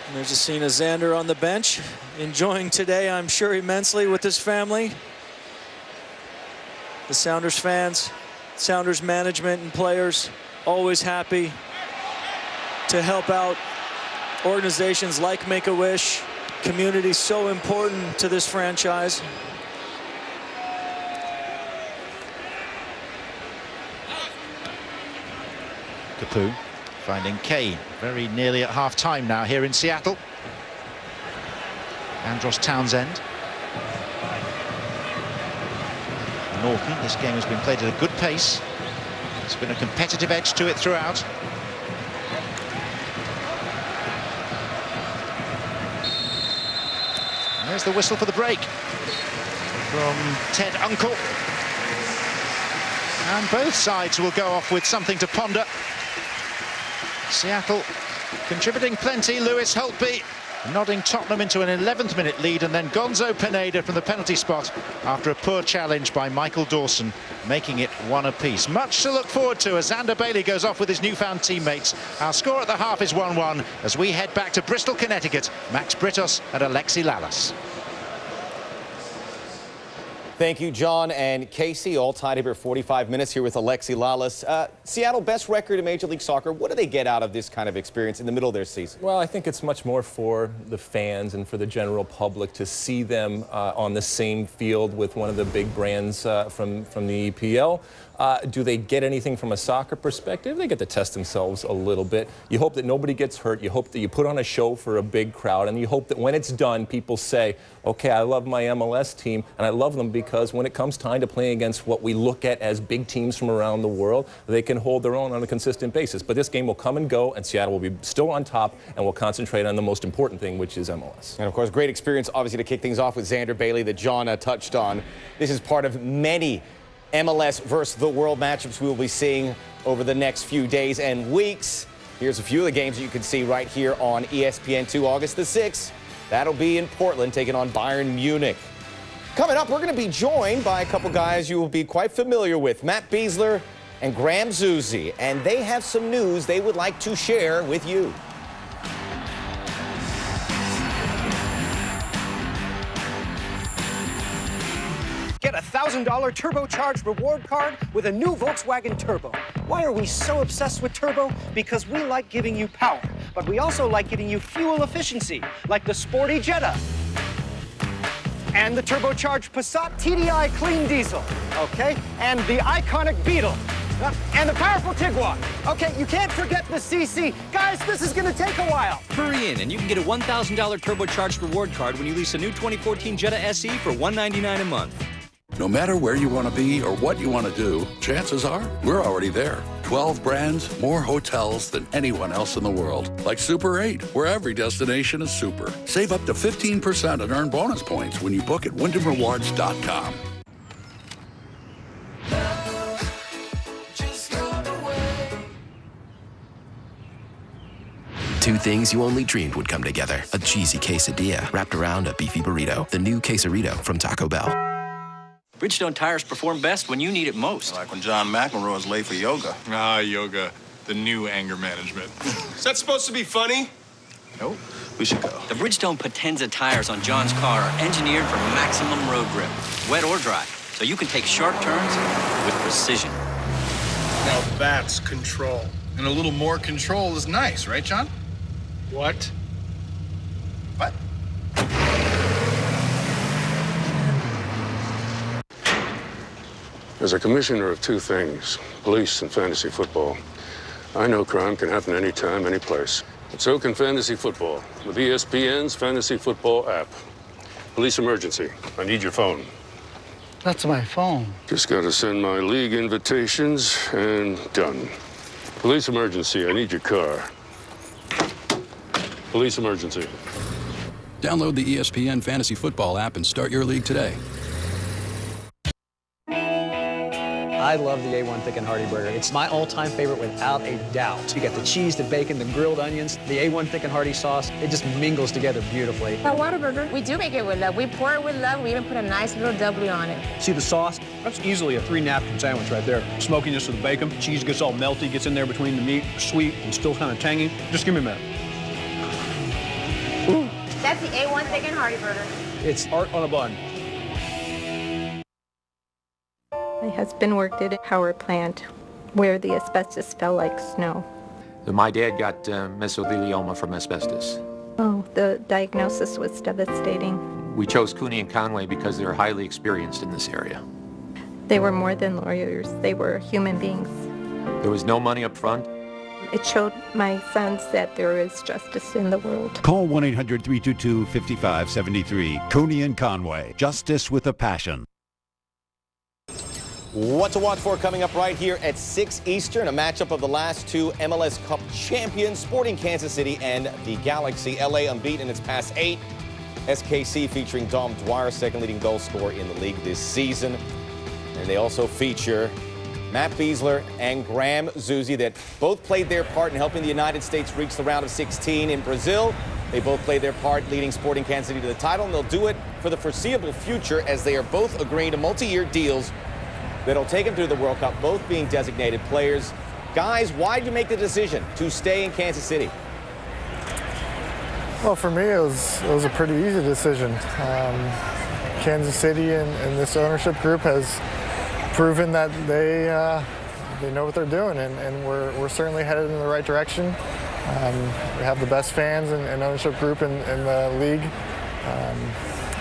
And there's a scene of Xander on the bench, enjoying today, I'm sure, immensely with his family. The Sounders fans, Sounders management and players, always happy to help out organizations like Make-A-Wish. Community so important to this franchise. Capoue finding Kane very nearly at half-time now here in Seattle. Andros Townsend. Norton, this game has been played at a good pace. There's been a competitive edge to it throughout. There's the whistle for the break from Ted Unkel. And both sides will go off with something to ponder. Seattle contributing plenty. Lewis Holtby nodding Tottenham into an 11th minute lead, and then Gonzo Pineda from the penalty spot after a poor challenge by Michael Dawson, making it 1 apiece. Much to look forward to as Xander Bailey goes off with his newfound teammates. Our score at the half is 1-1 as we head back to Bristol, Connecticut. Max Britos and Alexi Lalas. Thank you, John and Casey, all tied here at 45 minutes here with Alexi Lalas. Seattle, best record in Major League Soccer. What do they get out of this kind of experience in the middle of their season? Well, I think it's much more for the fans and for the general public to see them on the same field with one of the big brands from the EPL. Do they get anything from a soccer perspective? They get to test themselves a little bit. You hope that nobody gets hurt. You hope that you put on a show for a big crowd, and you hope that when it's done, people say, okay, I love my MLS team, and I love them because when it comes time to playing against what we look at as big teams from around the world, they can hold their own on a consistent basis. But this game will come and go, and Seattle will be still on top, and will concentrate on the most important thing, which is MLS. And, of course, great experience, obviously, to kick things off with Xander Bailey that John touched on. This is part of many MLS versus the world matchups we will be seeing over the next few days and weeks. Here's a few of the games that you can see right here on ESPN2, August the 6th. That'll be in Portland, taking on Bayern Munich. Coming up, we're going to be joined by a couple guys you will be quite familiar with, Matt Besler and Graham Zusi, and they have some news they would like to share with you. Get a $1,000 turbocharged reward card with a new Volkswagen Turbo. Why are we so obsessed with turbo? Because we like giving you power, but we also like giving you fuel efficiency, like the sporty Jetta and the turbocharged Passat TDI Clean Diesel, okay? And the iconic Beetle. And the powerful Tiguan. Okay, you can't forget the CC. Guys, this is gonna take a while. Hurry in, and you can get a $1,000 turbocharged reward card when you lease a new 2014 Jetta SE for $199 a month. No matter where you want to be or what you want to do, chances are we're already there. 12 brands, more hotels than anyone else in the world. Like Super 8, where every destination is super. Save up to 15% and earn bonus points when you book at WyndhamRewards.com. Two things you only dreamed would come together. A cheesy quesadilla wrapped around a beefy burrito. The new Quesarito from Taco Bell. Bridgestone tires perform best when you need it most. Like when John McEnroe is late for yoga. Ah, yoga. The new anger management. Is that supposed to be funny? Nope. We should go. The Bridgestone Potenza tires on John's car are engineered for maximum road grip, wet or dry, so you can take sharp turns with precision. Now that's control. And a little more control is nice, right, John? What? What? As a commissioner of two things, police and fantasy football, I know crime can happen anytime, any place. But so can fantasy football with ESPN's fantasy football app. Police emergency. I need your phone. That's my phone. Just got to send my league invitations and done. Police emergency. I need your car. Police emergency. Download the ESPN Fantasy Football app and start your league today. I love the A1 Thick and Hearty Burger. It's my all-time favorite without a doubt. You got the cheese, the bacon, the grilled onions, the A1 Thick and Hearty sauce. It just mingles together beautifully. Our Whataburger, we do make it with love. We pour it with love. We even put a nice little W on it. See the sauce? That's easily a 3-napkin sandwich right there. Smokiness of the bacon, cheese gets all melty, gets in there between the meat, sweet and still kind of tangy. Just give me a minute. Ooh. That's the A1 Thick and Hearty Burger. It's art on a bun. My husband worked at a power plant where the asbestos fell like snow. My dad got mesothelioma from asbestos. Oh, the diagnosis was devastating. We chose Cooney and Conway because they're highly experienced in this area. They were more than lawyers. They were human beings. There was no money up front. It showed my sons that there is justice in the world. Call 1-800-322-5573. Cooney and Conway. Justice with a passion. What to watch for coming up right here at 6 Eastern, a matchup of the last two MLS Cup champions, Sporting Kansas City and the Galaxy. LA unbeaten in its past 8. SKC featuring Dom Dwyer, second leading goal scorer in the league this season. And they also feature Matt Besler and Graham Zusi that both played their part in helping the United States reach the round of 16 in Brazil. They both played their part leading Sporting Kansas City to the title, and they'll do it for the foreseeable future as they are both agreeing to multi-year deals that'll take them through the World Cup, both being designated players. Guys, why did you make the decision to stay in Kansas City? Well, for me, it was a pretty easy decision. Kansas City and this ownership group has proven that they know what they're doing, and we're certainly headed in the right direction. We have the best fans and ownership group in the league,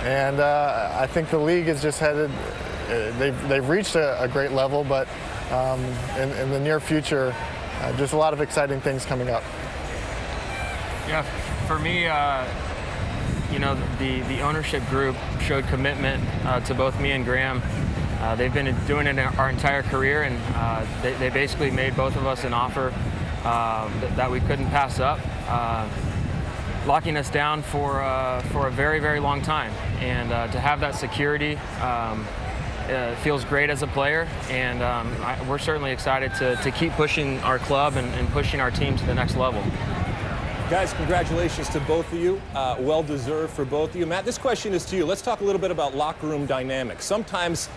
and I think the league is just headed. They've reached a great level, but in the near future, just a lot of exciting things coming up. Yeah, for me, the ownership group showed commitment to both me and Graham. They've been doing it our entire career, and they basically made both of us an offer that we couldn't pass up, locking us down for a very, very long time. And to have that security feels great as a player, and we're certainly excited to keep pushing our club and pushing our team to the next level. Guys, congratulations to both of you. Well-deserved for both of you. Matt, this question is to you. Let's talk a little bit about locker room dynamics. Sometimes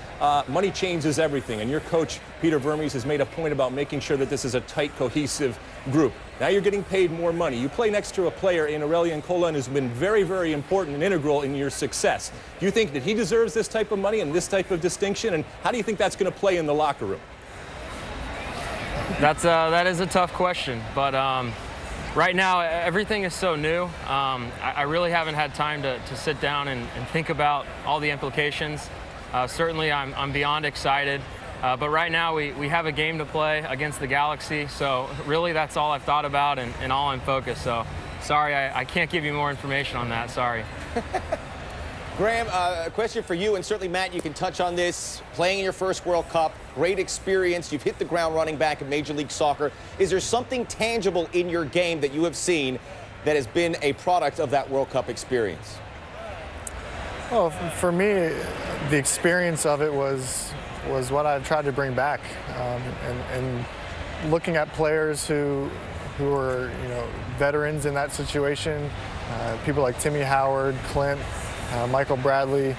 money changes everything, and your coach, Peter Vermes, has made a point about making sure that this is a tight, cohesive group. Now you're getting paid more money. You play next to a player in Aurelian Colan who's been very, very important and integral in your success. Do you think that he deserves this type of money and this type of distinction? And how do you think that's going to play in the locker room? That is a tough question, but right now, everything is so new. I really haven't had time to sit down and think about all the implications. Certainly, I'm beyond excited. But right now, we have a game to play against the Galaxy. So really, that's all I've thought about and all I'm focused. So sorry, I can't give you more information on that. Sorry. Graham, a question for you, and certainly, Matt, you can touch on this. Playing in your first World Cup, great experience. You've hit the ground running back in Major League Soccer. Is there something tangible in your game that you have seen that has been a product of that World Cup experience? Well, for me, the experience of it was what I've tried to bring back, and looking at players who are veterans in that situation, people like Timmy Howard, Clint, Michael Bradley,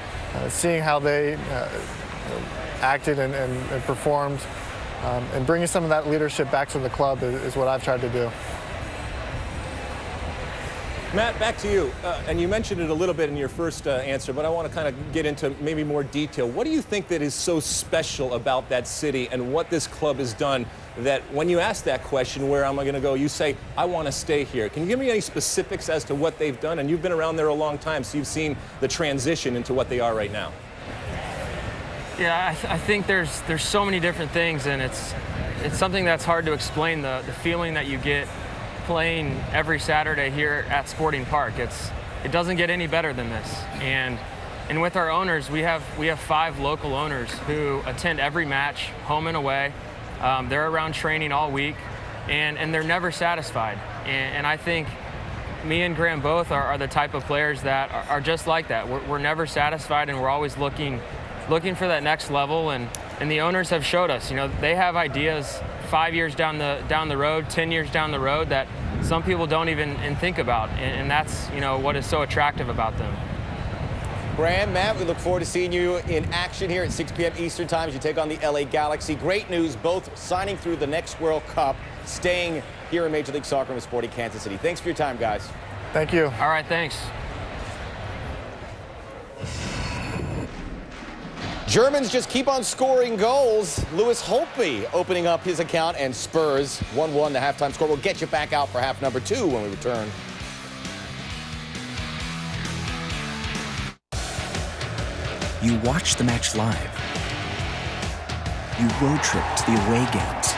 seeing how they acted and performed, and bringing some of that leadership back to the club is what I've tried to do. Matt, back to you. And you mentioned it a little bit in your first answer, but I want to kind of get into maybe more detail. What do you think that is so special about that city and what this club has done that when you ask that question, where am I going to go, you say, I want to stay here? Can you give me any specifics as to what they've done? And you've been around there a long time, so you've seen the transition into what they are right now. Yeah, I think there's so many different things, and it's something that's hard to explain, the feeling that you get playing every Saturday here at Sporting Park. It doesn't get any better than this. And with our owners, we have 5 local owners who attend every match, home and away. They're around training all week, and they're never satisfied. And I think me and Graham both are the type of players that are just like that. We're never satisfied, and we're always looking for that next level. And the owners have showed us, they have ideas 5 years down the road, 10 years down the road that some people don't even think about, and that's what is so attractive about them. Graham, Matt, we look forward to seeing you in action here at 6 p.m. Eastern Time as you take on the LA Galaxy. Great news, both signing through the next World Cup, staying here in Major League Soccer with Sporting Kansas City. Thanks for your time, guys. Thank you. All right, thanks. Germans just keep on scoring goals. Lewis Holtby opening up his account, and Spurs 1-1 the halftime score. We'll get you back out for half number 2 when we return. You watch the match live. You road trip to the away games.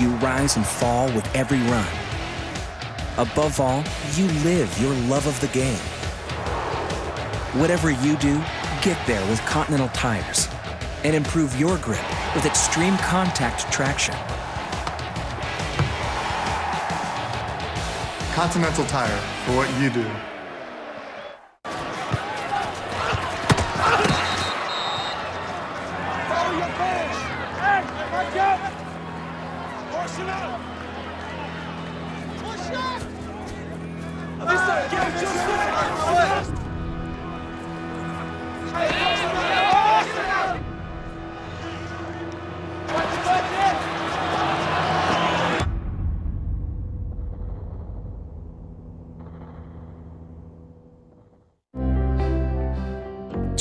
You rise and fall with every run. Above all, you live your love of the game. Whatever you do, get there with Continental Tires and improve your grip with extreme contact traction. Continental Tire, for what you do. Follow your course. Hey, watch out. Force it out. Push up. Listen, get your foot.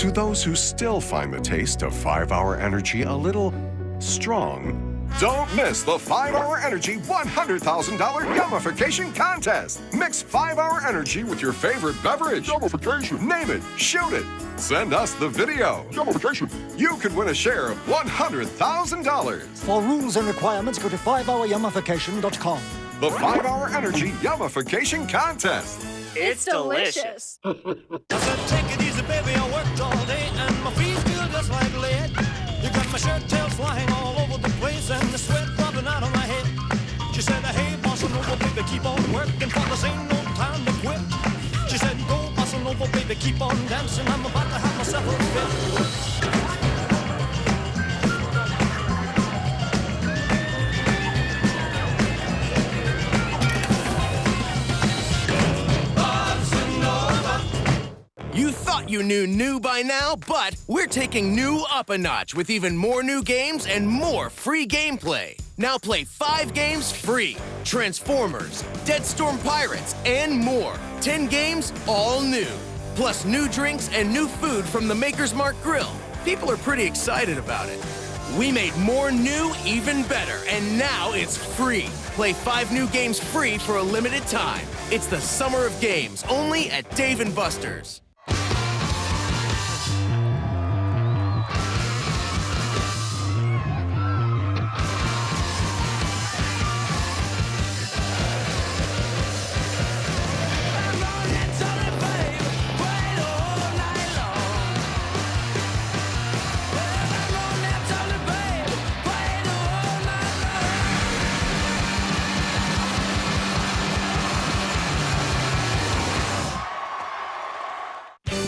To those who still find the taste of 5-Hour Energy a little strong, don't miss the 5-Hour Energy $100,000 Yummification Contest. Mix 5-Hour Energy with your favorite beverage. Yummification. Name it, shoot it, send us the video. Yummification. You could win a share of $100,000. For rules and requirements, go to 5hourYummification.com. The 5-Hour Energy Yummification Contest. It's delicious. I said, take it easy, baby. I worked all day and my feet feel just like lead. You got my shirt tails flying all over the place and the sweat dropping out of my head. She said, hey, bossa nova, baby, keep on working, for this ain't no time to quit. She said, go, bossa nova, baby, keep on dancing. I'm about to have myself a fit. You thought you knew new by now, but we're taking new up a notch with even more new games and more free gameplay. Now play 5 games free. Transformers, Dead Storm Pirates, and more. 10 games, all new. Plus new drinks and new food from the Maker's Mark Grill. People are pretty excited about it. We made more new even better, and now it's free. Play 5 new games free for a limited time. It's the summer of games, only at Dave & Buster's.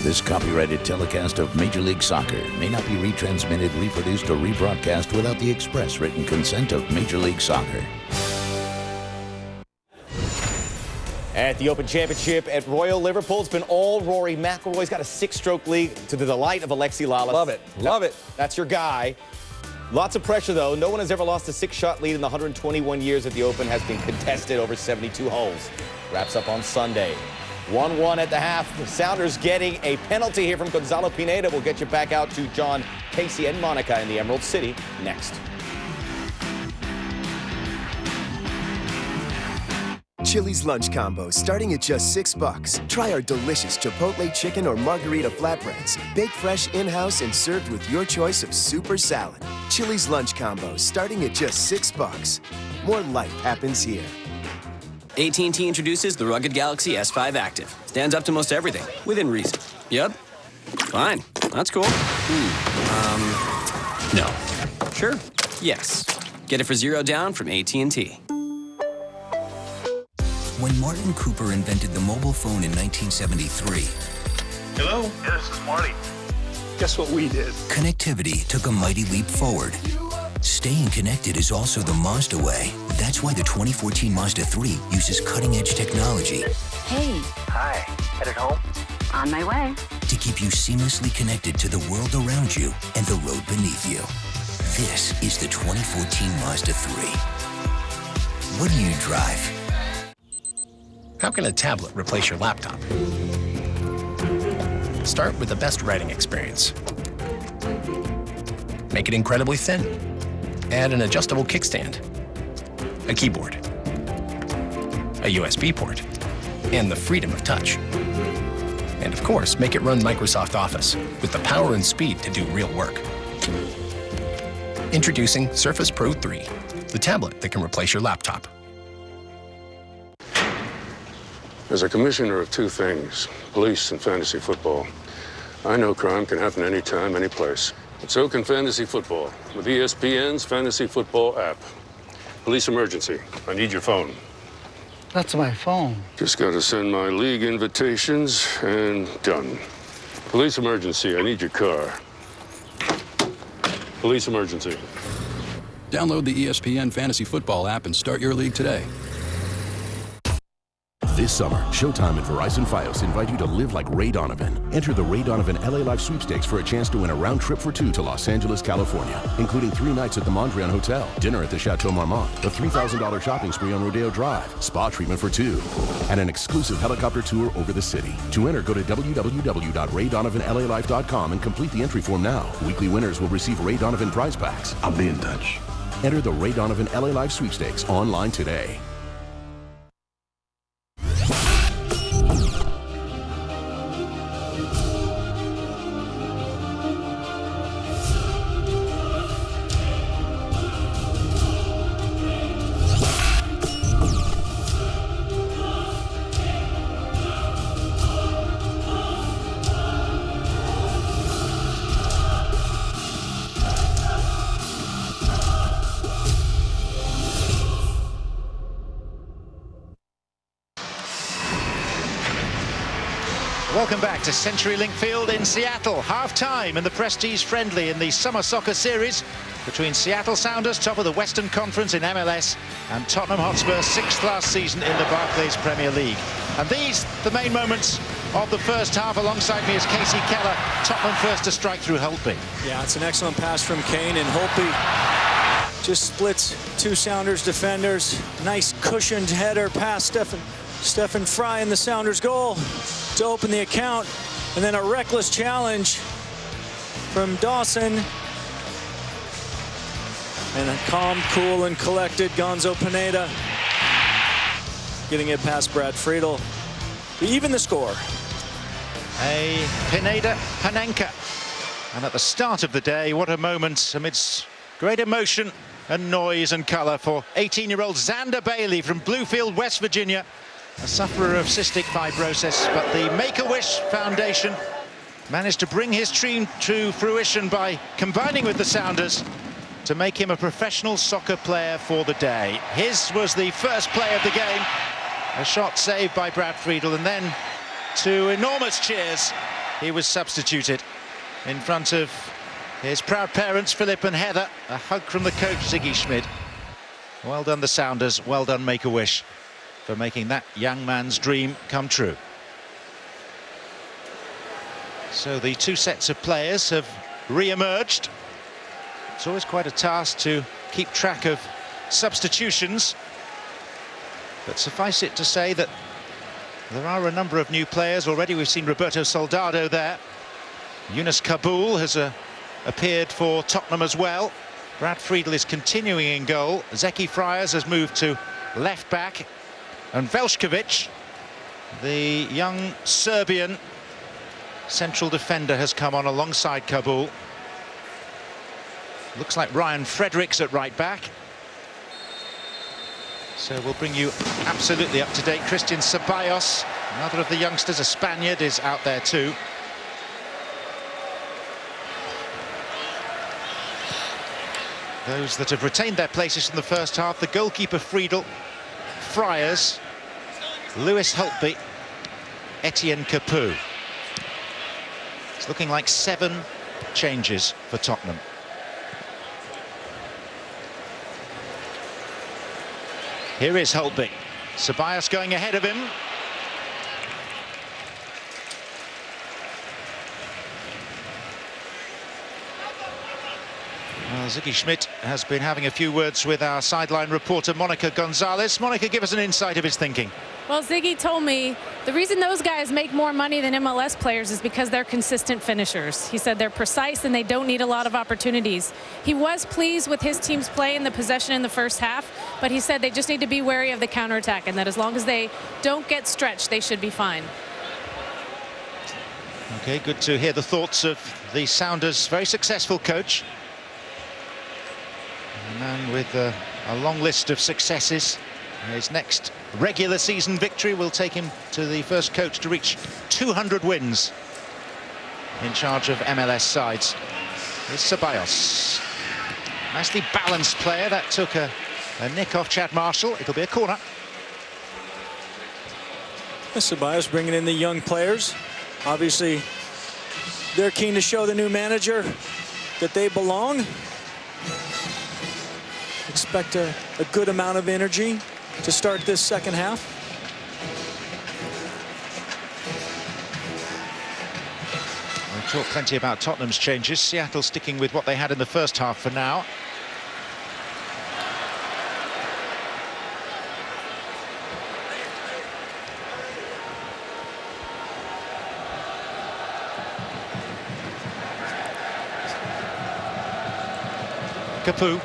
This copyrighted telecast of Major League Soccer may not be retransmitted, reproduced, or rebroadcast without the express written consent of Major League Soccer. At the Open Championship at Royal Liverpool, it's been all Rory McIlroy. He's got a 6-stroke lead to the delight of Alexi Lalas. Love it. Love it. That's your guy. Lots of pressure, though. No one has ever lost a 6-shot lead in the 121 years at the Open. Has been contested over 72 holes. Wraps up on Sunday. 1-1 at the half. The Sounders getting a penalty here from Gonzalo Pineda. We'll get you back out to John, Casey, and Monica in the Emerald City next. Chili's lunch combo starting at just $6. Try our delicious Chipotle chicken or margarita flatbreads. Baked fresh in-house and served with your choice of super salad. Chili's lunch combo starting at just $6. More life happens here. AT&T introduces the rugged Galaxy S5 Active. Stands up to most everything, within reason. Yep. Fine. That's cool. No. Sure. Yes. Get it for $0 down from AT&T. When Martin Cooper invented the mobile phone in 1973, Hello? Yeah, this is Marty. Guess what we did? connectivity took a mighty leap forward. Staying connected is also the Mazda way. That's why the 2014 Mazda 3 uses cutting-edge technology Hey. Hi. Headed home? On my way. to keep you seamlessly connected to the world around you and the road beneath you. This is the 2014 Mazda 3. What do you drive? How can a tablet replace your laptop? Start with the best writing experience. Make it incredibly thin. Add an adjustable kickstand, a keyboard, a USB port, and the freedom of touch. And of course, make it run Microsoft Office with the power and speed to do real work. Introducing Surface Pro 3, the tablet that can replace your laptop. As a commissioner of two things, police and fantasy football, I know crime can happen anytime, any place. But so can fantasy football with ESPN's Fantasy Football app. Police emergency. I need your phone. That's my phone. Just got to send my league invitations and done. Police emergency. I need your car. Police emergency. Download the ESPN Fantasy Football app and start your league today. This summer, Showtime and Verizon Fios invite you to live like Ray Donovan. Enter the Ray Donovan LA Life Sweepstakes for a chance to win a round trip for 2 to Los Angeles, California, including 3 nights at the Mondrian Hotel, dinner at the Chateau Marmont, a $3,000 shopping spree on Rodeo Drive, spa treatment for 2, and an exclusive helicopter tour over the city. To enter, go to www.raydonovanlalife.com and complete the entry form now. Weekly winners will receive Ray Donovan prize packs. I'll be in touch. Enter the Ray Donovan LA Life Sweepstakes online today. Welcome back to CenturyLink Field in Seattle. Half-time in the Prestige Friendly in the Summer Soccer Series between Seattle Sounders, top of the Western Conference in MLS, and Tottenham Hotspur, 6th last season in the Barclays Premier League. And these, the main moments of the first half. Alongside me is Casey Keller. Tottenham first to strike through Holtby. Yeah, it's an excellent pass from Kane, and Holtby just splits 2 Sounders defenders. Nice cushioned header past Stefan Fry in the Sounders goal to open the account, and then a reckless challenge from Dawson, and a calm, cool, and collected Gonzo Pineda getting it past Brad Friedel to even the score. A Pineda Panenka, and at the start of the day, what a moment amidst great emotion and noise and colour for 18-year-old Xander Bailey from Bluefield, West Virginia, a sufferer of cystic fibrosis, but the Make-A-Wish Foundation managed to bring his dream to fruition by combining with the Sounders to make him a professional soccer player for the day. His was the first play of the game, a shot saved by Brad Friedel, and then, to enormous cheers, he was substituted in front of his proud parents, Philip and Heather. A hug from the coach, Ziggy Schmidt. Well done, the Sounders. Well done, Make-A-Wish, for making that young man's dream come true. So the 2 sets of players have re-emerged. It's always quite a task to keep track of substitutions, but suffice it to say that there are a number of new players. Already we've seen Roberto Soldado there. Yunus Kabul has appeared for Tottenham as well. Brad Friedel is continuing in goal. Zeki Friars has moved to left back. And Veljkovic, the young Serbian central defender, has come on alongside Kabul. Looks like Ryan Fredericks at right back. So we'll bring you absolutely up to date. Christian Ceballos, another of the youngsters, a Spaniard, is out there too. Those that have retained their places in the first half: the goalkeeper Friedel, Friars, Lewis Holtby, Etienne Capoue. It's looking like 7 changes for Tottenham. Here is Holtby. Ceballos going ahead of him. Well, Ziggy Schmidt has been having a few words with our sideline reporter, Monica Gonzalez. Monica, give us an insight of his thinking. Well, Ziggy told me the reason those guys make more money than MLS players is because they're consistent finishers. He said they're precise and they don't need a lot of opportunities. He was pleased with his team's play in the possession in the first half, but he said they just need to be wary of the counterattack, and that as long as they don't get stretched, they should be fine. Okay, good to hear the thoughts of the Sounders' very successful coach. A man with a long list of successes. His next regular season victory will take him to the first coach to reach 200 wins in charge of MLS sides. Here's Ceballos. Nicely balanced player. That took a nick off Chad Marshall. It'll be a corner. Ceballos bringing in the young players. Obviously, they're keen to show the new manager that they belong. Expect a good amount of energy to start this second half. talked plenty about Tottenham's changes. Seattle sticking with what they had in the first half for now. Capu.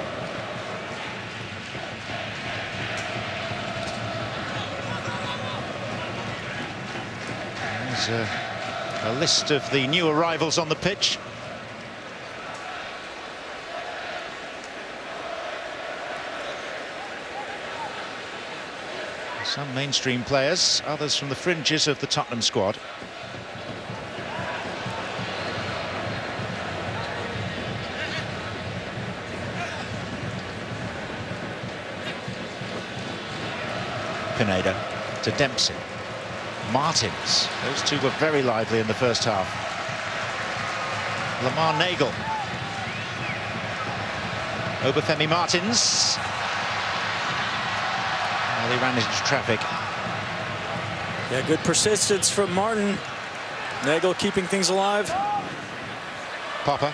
There's a list of the new arrivals on the pitch. Some mainstream players, others from the fringes of the Tottenham squad. Pineda to Dempsey. Martins. Those two were very lively in the first half. Lamar Nagel. Obafemi Martins. Well, he ran into traffic. Yeah, good persistence from Martin. Nagel keeping things alive. Popper.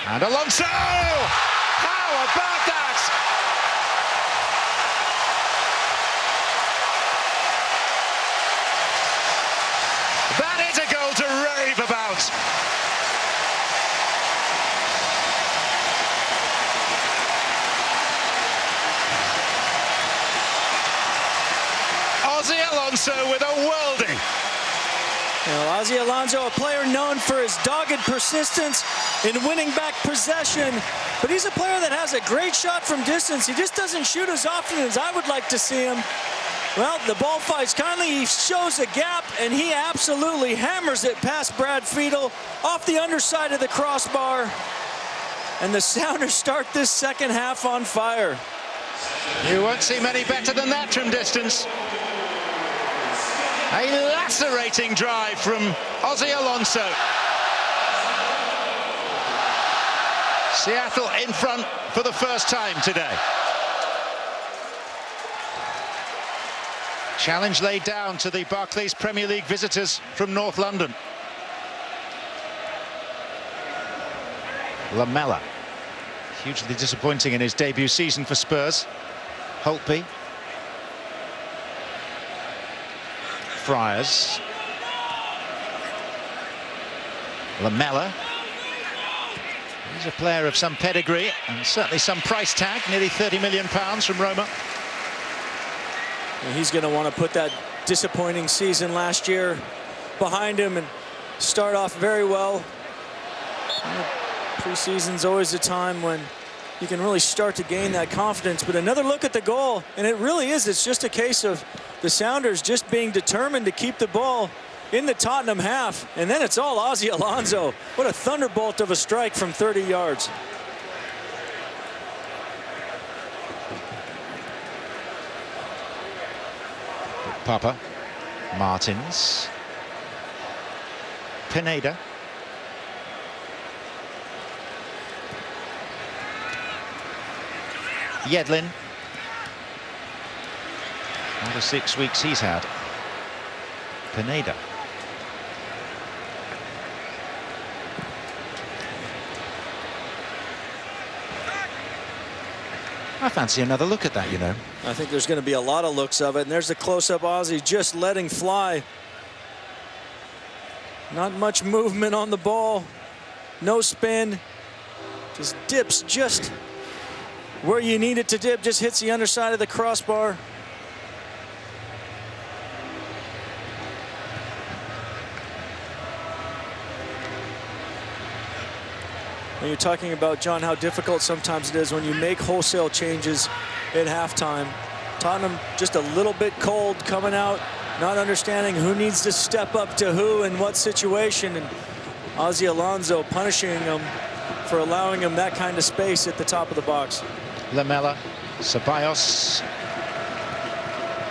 And Alonso! How about that? That is a goal to rave about. Ozzy Alonso with a worldie. Now, Ozzy Alonso, a player known for his dogged persistence in winning back possession, but he's a player that has a great shot from distance. He just doesn't shoot as often as I would like to see him. Well, the ball fights kindly. He shows a gap, and he absolutely hammers it past Brad Fiedel off the underside of the crossbar. And the Sounders start this second half on fire. You won't see many better than that from distance. A lacerating drive from Ozzy Alonso. Seattle in front for the first time today. Challenge laid down to the Barclays Premier League visitors from North London. Lamela, hugely disappointing in his debut season for Spurs. Holtby. Friars. Lamela. He's a player of some pedigree and certainly some price tag, nearly £30 million from Roma. And he's going to want to put that disappointing season last year behind him and start off very well. Preseason's always a time when you can really start to gain that confidence. But another look at the goal, and it really is, it's just a case of the Sounders just being determined to keep the ball in the Tottenham half. And then it's all Ozzy Alonso. What a thunderbolt of a strike from 30 yards. Papa. Martins. Pineda. Yedlin. All the 6 weeks he's had. Pineda. I fancy another look at that, you know. I think there's going to be a lot of looks of it. And there's the close-up Ozzy just letting fly. Not much movement on the ball. No spin. Just dips just where you need it to dip. Just hits the underside of the crossbar. And you're talking about, John, how difficult sometimes it is when you make wholesale changes at halftime. Tottenham just a little bit cold coming out, not understanding who needs to step up to who in what situation. And Ozzy Alonso punishing him for allowing him that kind of space at the top of the box. Lamela, Ceballos,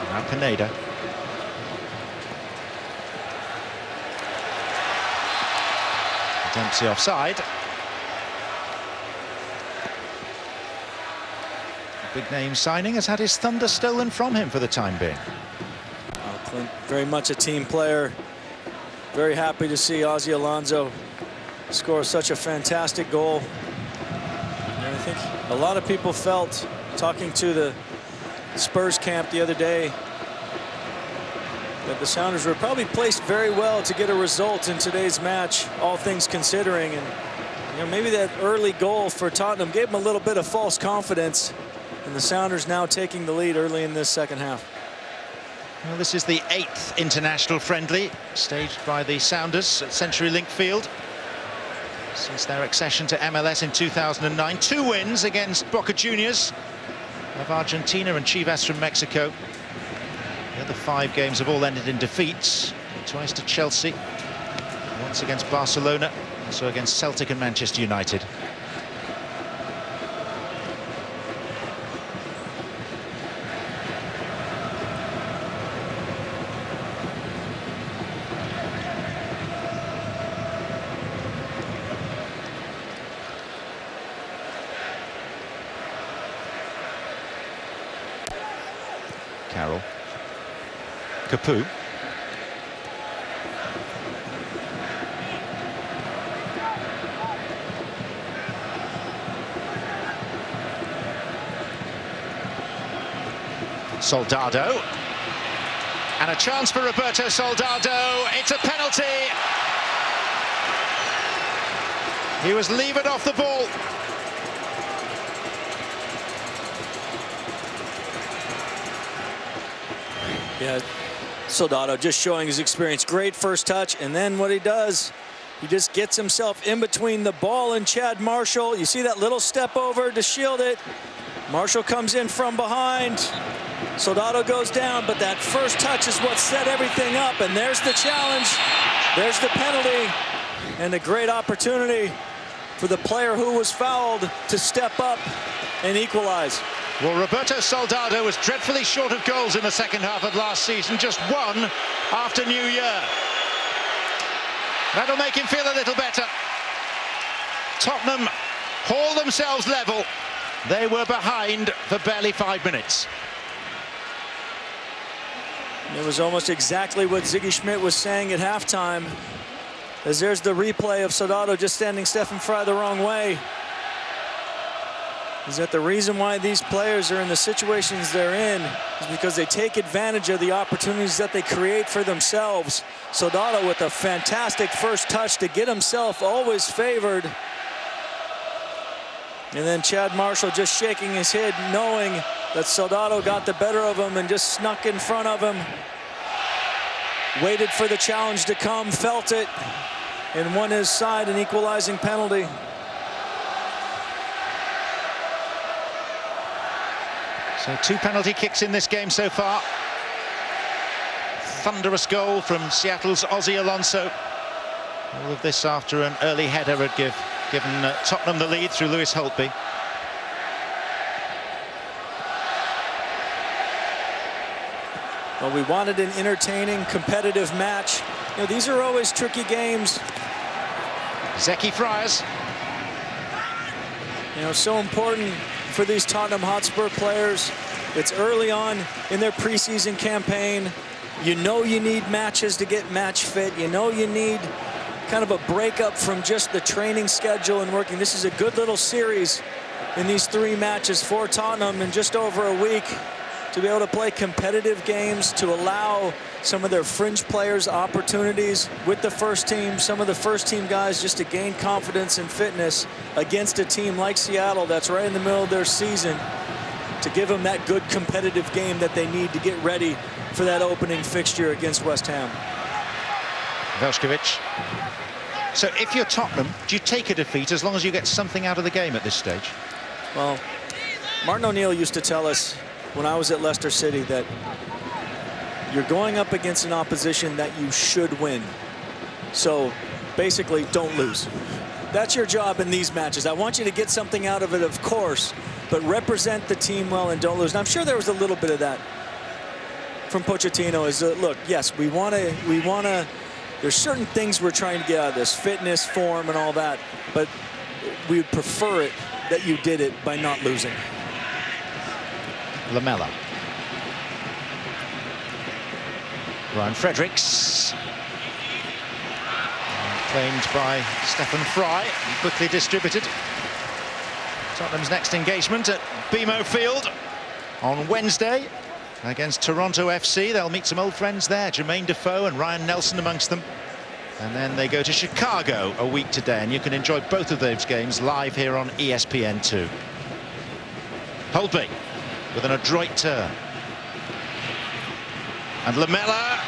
now Pineda. Dempsey offside. Big name signing has had his thunder stolen from him for the time being. Clint, very much a team player. Very happy to see Ozzie Alonso score such a fantastic goal. And I think a lot of people felt, talking to the Spurs camp the other day, that the Sounders were probably placed very well to get a result in today's match, all things considering. And maybe that early goal for Tottenham gave them a little bit of false confidence. And the Sounders now taking the lead early in this second half. Well, this is the 8th international friendly staged by the Sounders at CenturyLink Field since their accession to MLS in 2009. 2 wins against Boca Juniors of Argentina and Chivas from Mexico. The other 5 games have all ended in defeats. Twice to Chelsea, once against Barcelona, also against Celtic and Manchester United. Carroll. Capu. Soldado. And a chance for Roberto Soldado. It's a penalty. He was levered off the ball. Yeah, Soldado just showing his experience. Great first touch, and then what he does, he just gets himself in between the ball and Chad Marshall. You see that little step over to shield it. Marshall comes in from behind. Soldado goes down, but that first touch is what set everything up, and there's the challenge. There's the penalty, and a great opportunity for the player who was fouled to step up and equalize. Well, Roberto Soldado was dreadfully short of goals in the second half of last season, just 1 after New Year. That'll make him feel a little better. Tottenham haul themselves level. They were behind for barely 5 minutes. It was almost exactly what Ziggy Schmidt was saying at halftime, as there's the replay of Soldado just standing Stefan Fry the wrong way. Is that the reason why these players are in the situations they're in is because they take advantage of the opportunities that they create for themselves. Soldado with a fantastic first touch to get himself always favored. And then Chad Marshall just shaking his head, knowing that Soldado got the better of him and just snuck in front of him. Waited for the challenge to come, felt it, and won his side an equalizing penalty. So 2 penalty kicks in this game so far. Thunderous goal from Seattle's Ozzie Alonso. All of this after an early header had given Tottenham the lead through Lewis Holtby. Well, we wanted an entertaining, competitive match. These are always tricky games. Zeki Friars. So important for these Tottenham Hotspur players. It's early on in their preseason campaign. You need matches to get match fit. You need kind of a breakup from just the training schedule and working. This is a good little series in these 3 matches for Tottenham in just over a week, to be able to play competitive games, to allow some of their fringe players opportunities with the first team, some of the first team guys just to gain confidence and fitness against a team like Seattle that's right in the middle of their season, to give them that good competitive game that they need to get ready for that opening fixture against West Ham. Velskovic. So if you're Tottenham, do you take a defeat as long as you get something out of the game at this stage? Well, Martin O'Neill used to tell us when I was at Leicester City that you're going up against an opposition that you should win. So basically, don't lose. That's your job in these matches. I want you to get something out of it, of course, but represent the team well and don't lose. And I'm sure there was a little bit of that from Pochettino. Is look, yes, we want to. There's certain things we're trying to get out of this, fitness, form, and all that, but we would prefer it that you did it by not losing. Lamella. Ryan Fredericks. Claimed by Stephen Fry, quickly distributed. Tottenham's next engagement at BMO Field on Wednesday against Toronto FC. They'll meet some old friends there, Jermaine Defoe and Ryan Nelson amongst them. And then they go to Chicago a week today, and you can enjoy both of those games live here on ESPN2. Holtby with an adroit turn. And Lamela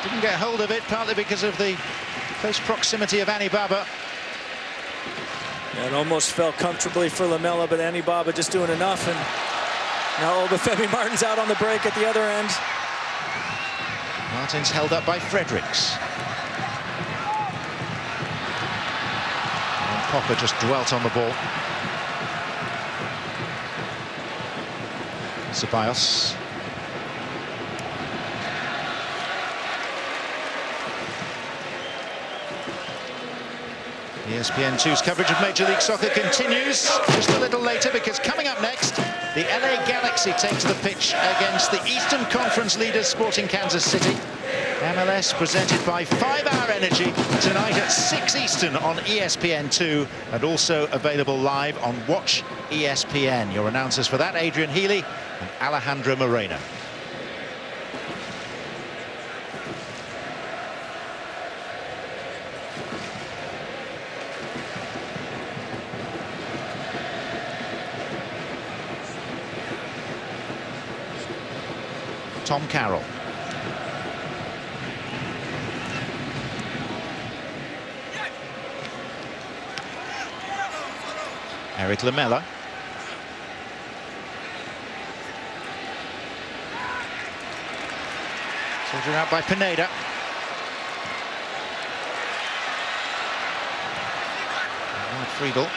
didn't get hold of it, partly because of the close proximity of Annie Baba. Yeah, it almost fell comfortably for Lamela, but Annie Baba just doing enough. And now Obafemi Martin's out on the break at the other end. Martin's held up by Fredericks. And Popper just dwelt on the ball. Ceballos. ESPN2's coverage of Major League Soccer continues just a little later, because coming up next, the LA Galaxy take to the pitch against the Eastern Conference leaders Sporting Kansas City. MLS presented by 5 Hour Energy tonight at 6 Eastern on ESPN2, and also available live on Watch ESPN. Your announcers for that, Adrian Healy and Alejandro Moreno. Tom Carroll. Eric Lamela. Soldier out by Pineda. Friedel.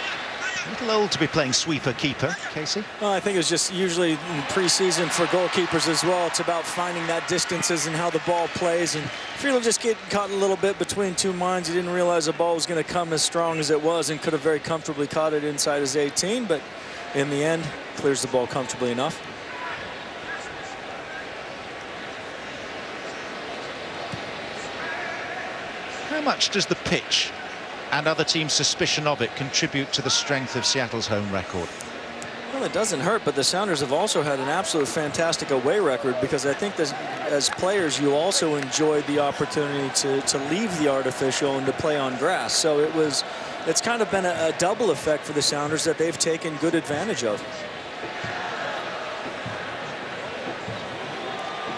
A little old to be playing sweeper-keeper, Casey. Well, I think it's just usually in pre-season for goalkeepers as well. It's about finding that distances and how the ball plays. And Friedel just getting caught a little bit between two minds. He didn't realize the ball was going to come as strong as it was, and could have very comfortably caught it inside his 18. But in the end, clears the ball comfortably enough. How much does the pitch and other teams' suspicion of it contribute to the strength of Seattle's home record? Well, it doesn't hurt, but the Sounders have also had an absolute fantastic away record, because I think that as players you also enjoyed the opportunity to leave the artificial and to play on grass. So it's kind of been a double effect for the Sounders that they've taken good advantage of.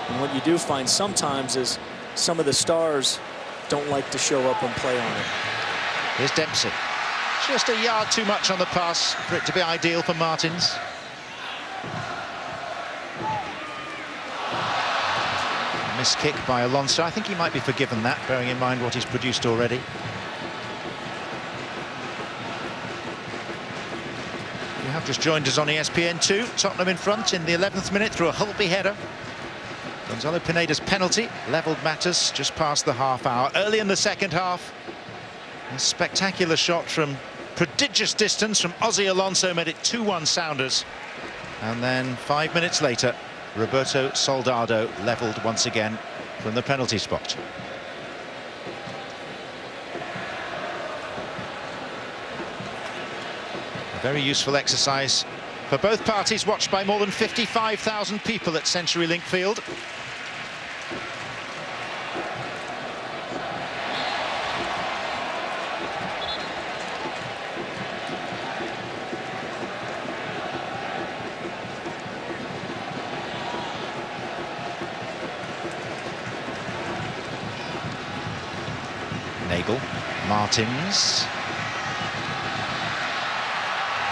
And what you do find sometimes is some of the stars don't like to show up and play on it. Here's Dempsey. Just a yard too much on the pass for it to be ideal for Martins. Missed kick by Alonso. I think he might be forgiven that, bearing in mind what he's produced already. You have just joined us on ESPN2. Tottenham in front in the 11th minute through a Holtby header. Gonzalo Pineda's penalty levelled matters just past the half hour. Early in the second half, a spectacular shot from prodigious distance from Ozzy Alonso made it 2-1 Sounders. And then 5 minutes later, Roberto Soldado levelled once again from the penalty spot. A very useful exercise for both parties, watched by more than 55,000 people at CenturyLink Field. Nagel, Martins.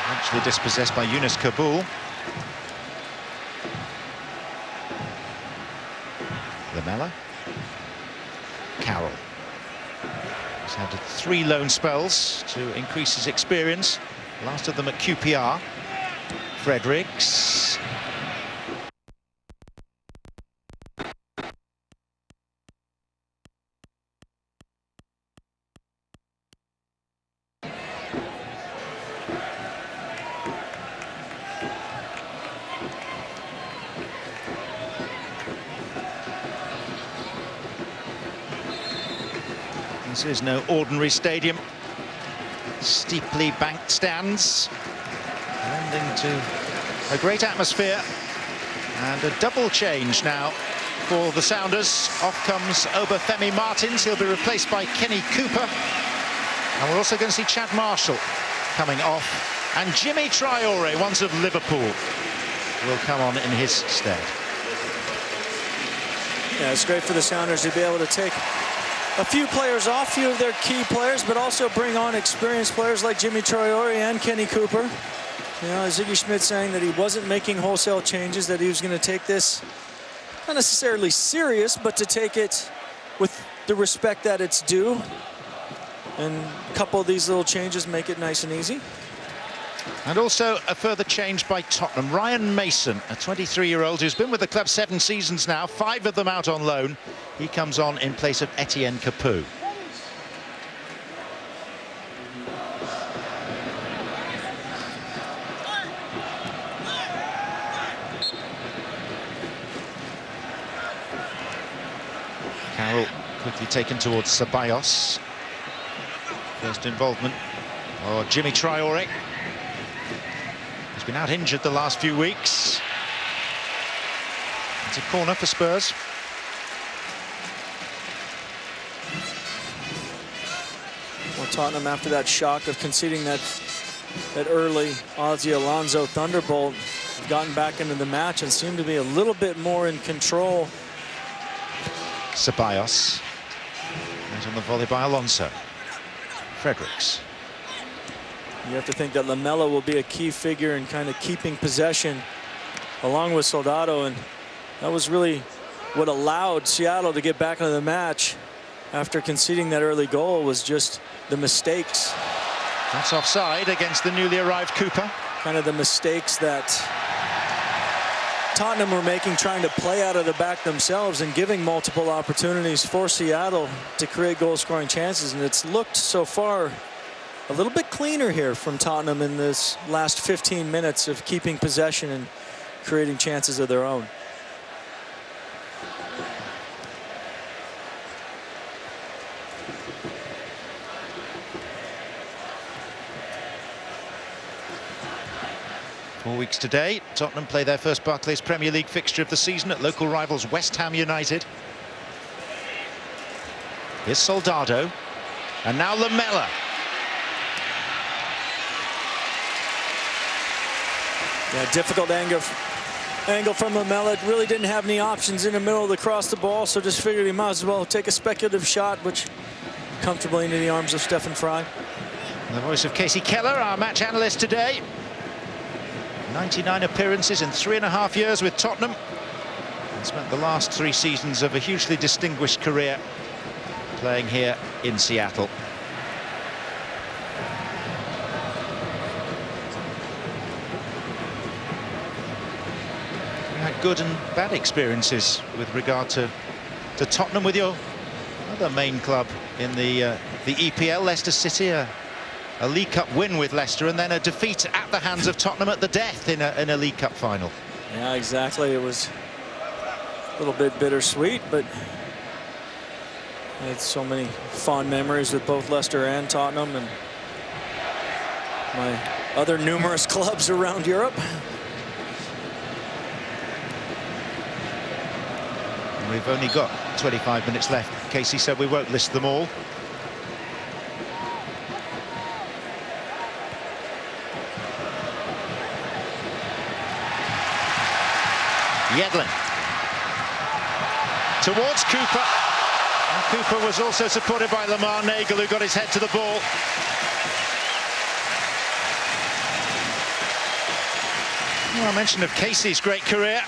Eventually dispossessed by Yunus Kabul. Lamela. Carroll. He's had 3 loan spells to increase his experience. Last of them at QPR. Fredericks. This is no ordinary stadium. Steeply banked stands, lending to a great atmosphere. And a double change now for the Sounders. Off comes Obafemi Martins. He'll be replaced by Kenny Cooper. And we're also going to see Chad Marshall coming off. And Jimmy Traore, once of Liverpool, will come on in his stead. Yeah, it's great for the Sounders to be able to take a few players off, a few of their key players, but also bring on experienced players like Jimmy Traore and Kenny Cooper. You know, Ziggy Schmidt saying that he wasn't making wholesale changes, that he was going to take this not necessarily serious, but to take it with the respect that it's due. And a couple of these little changes make it nice and easy. And also a further change by Tottenham. Ryan Mason, a 23-year-old who's been with the club 7 seasons now, 5 of them out on loan. He comes on in place of Etienne Capoue. Carroll quickly taken towards Ceballos. First involvement. Oh, Jimmy Traore. He's been out injured the last few weeks. It's a corner for Spurs. Well, Tottenham, after that shock of conceding that early Ozzy Alonso thunderbolt, have gotten back into the match and seem to be a little bit more in control. Ceballos. Right on the volley by Alonso. Fredericks. You have to think that Lamela will be a key figure in kind of keeping possession along with Soldado, and that was really what allowed Seattle to get back into the match after conceding that early goal, was just the mistakes. That's offside against the newly arrived Cooper. Kind of the mistakes that Tottenham were making, trying to play out of the back themselves and giving multiple opportunities for Seattle to create goal-scoring chances, and it's looked so far a little bit cleaner here from Tottenham in this last 15 minutes of keeping possession and creating chances of their own. Four weeks today, Tottenham play their first Barclays Premier League fixture of the season at local rivals West Ham United. Here's Soldado, and now Lamela. Yeah, difficult angle from Lamela. Really didn't have any options in the middle to cross the ball, so just figured he might as well take a speculative shot, which comfortably into the arms of Stefan Fry. The voice of Casey Keller, our match analyst today. 99 appearances in 3.5 years with Tottenham. And spent the last 3 seasons of a hugely distinguished career playing here in Seattle. Good and bad experiences with regard to Tottenham with your other main club in the EPL, Leicester City, a League Cup win with Leicester, and then a defeat at the hands of Tottenham at the death in a League Cup final. Yeah, exactly. It was a little bit bittersweet, but I had so many fond memories with both Leicester and Tottenham and my other numerous clubs around Europe. We've only got 25 minutes left. Casey said we won't list them all. Yedlin towards Cooper. And Cooper was also supported by Lamar Nagel, who got his head to the ball. Well, I mentioned of Casey's great career.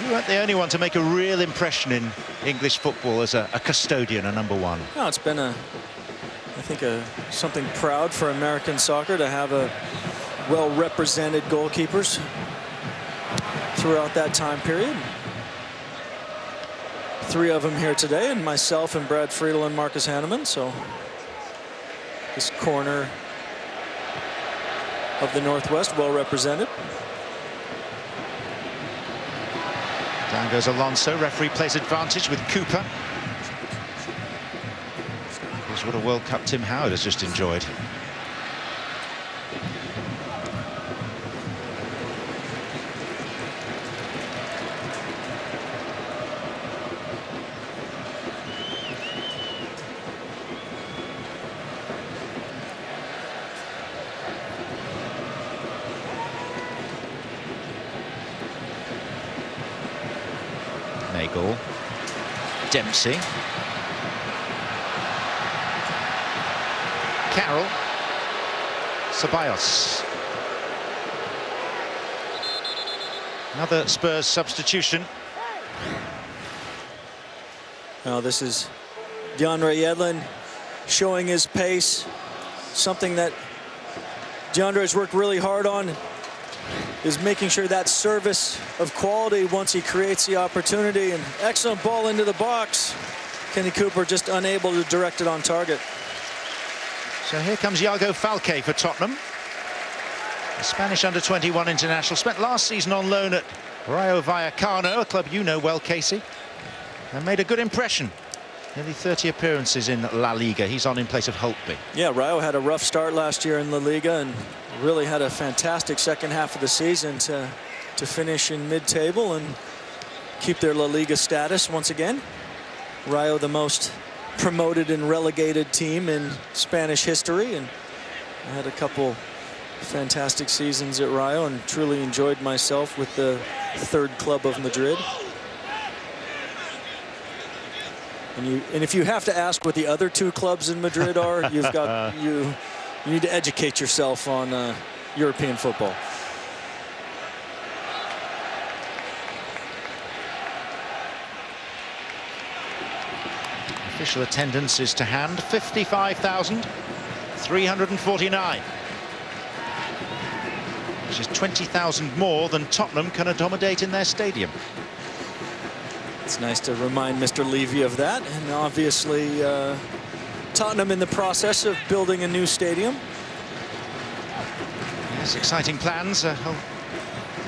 You weren't the only one to make a real impression in English football as a custodian, a number 1. No, it's been I think something proud for American soccer to have a well-represented goalkeepers throughout that time period. 3 of them here today, and myself and Brad Friedel and Marcus Hanneman. So this corner of the Northwest well represented. Down goes Alonso. Referee plays advantage with Cooper. So what a World Cup Tim Howard has just enjoyed. Nagel, Dempsey, Carroll, Ceballos. Another Spurs substitution. Now this is DeAndre Yedlin showing his pace, something that DeAndre has worked really hard on, is making sure that service of quality once he creates the opportunity. And excellent ball into the box. Kenny Cooper just unable to direct it on target. So here comes Iago Falque for Tottenham. The Spanish under-21 international, spent last season on loan at Rayo Vallecano, a club you know well, Casey, and made a good impression. Nearly 30 appearances in La Liga. He's on in place of Holtby. Yeah, Rayo had a rough start last year in La Liga and really had a fantastic second half of the season to finish in mid-table and keep their La Liga status once again. Rayo, the most promoted and relegated team in Spanish history, and I had a couple fantastic seasons at Rayo and truly enjoyed myself with the third club of Madrid. And if you have to ask what the other two clubs in Madrid are, you've got you need to educate yourself on European football. Official attendance is to hand, 55,349, which is 20,000 more than Tottenham can accommodate in their stadium. It's nice to remind Mr. Levy of that, and obviously Tottenham in the process of building a new stadium. Yes, exciting plans, a whole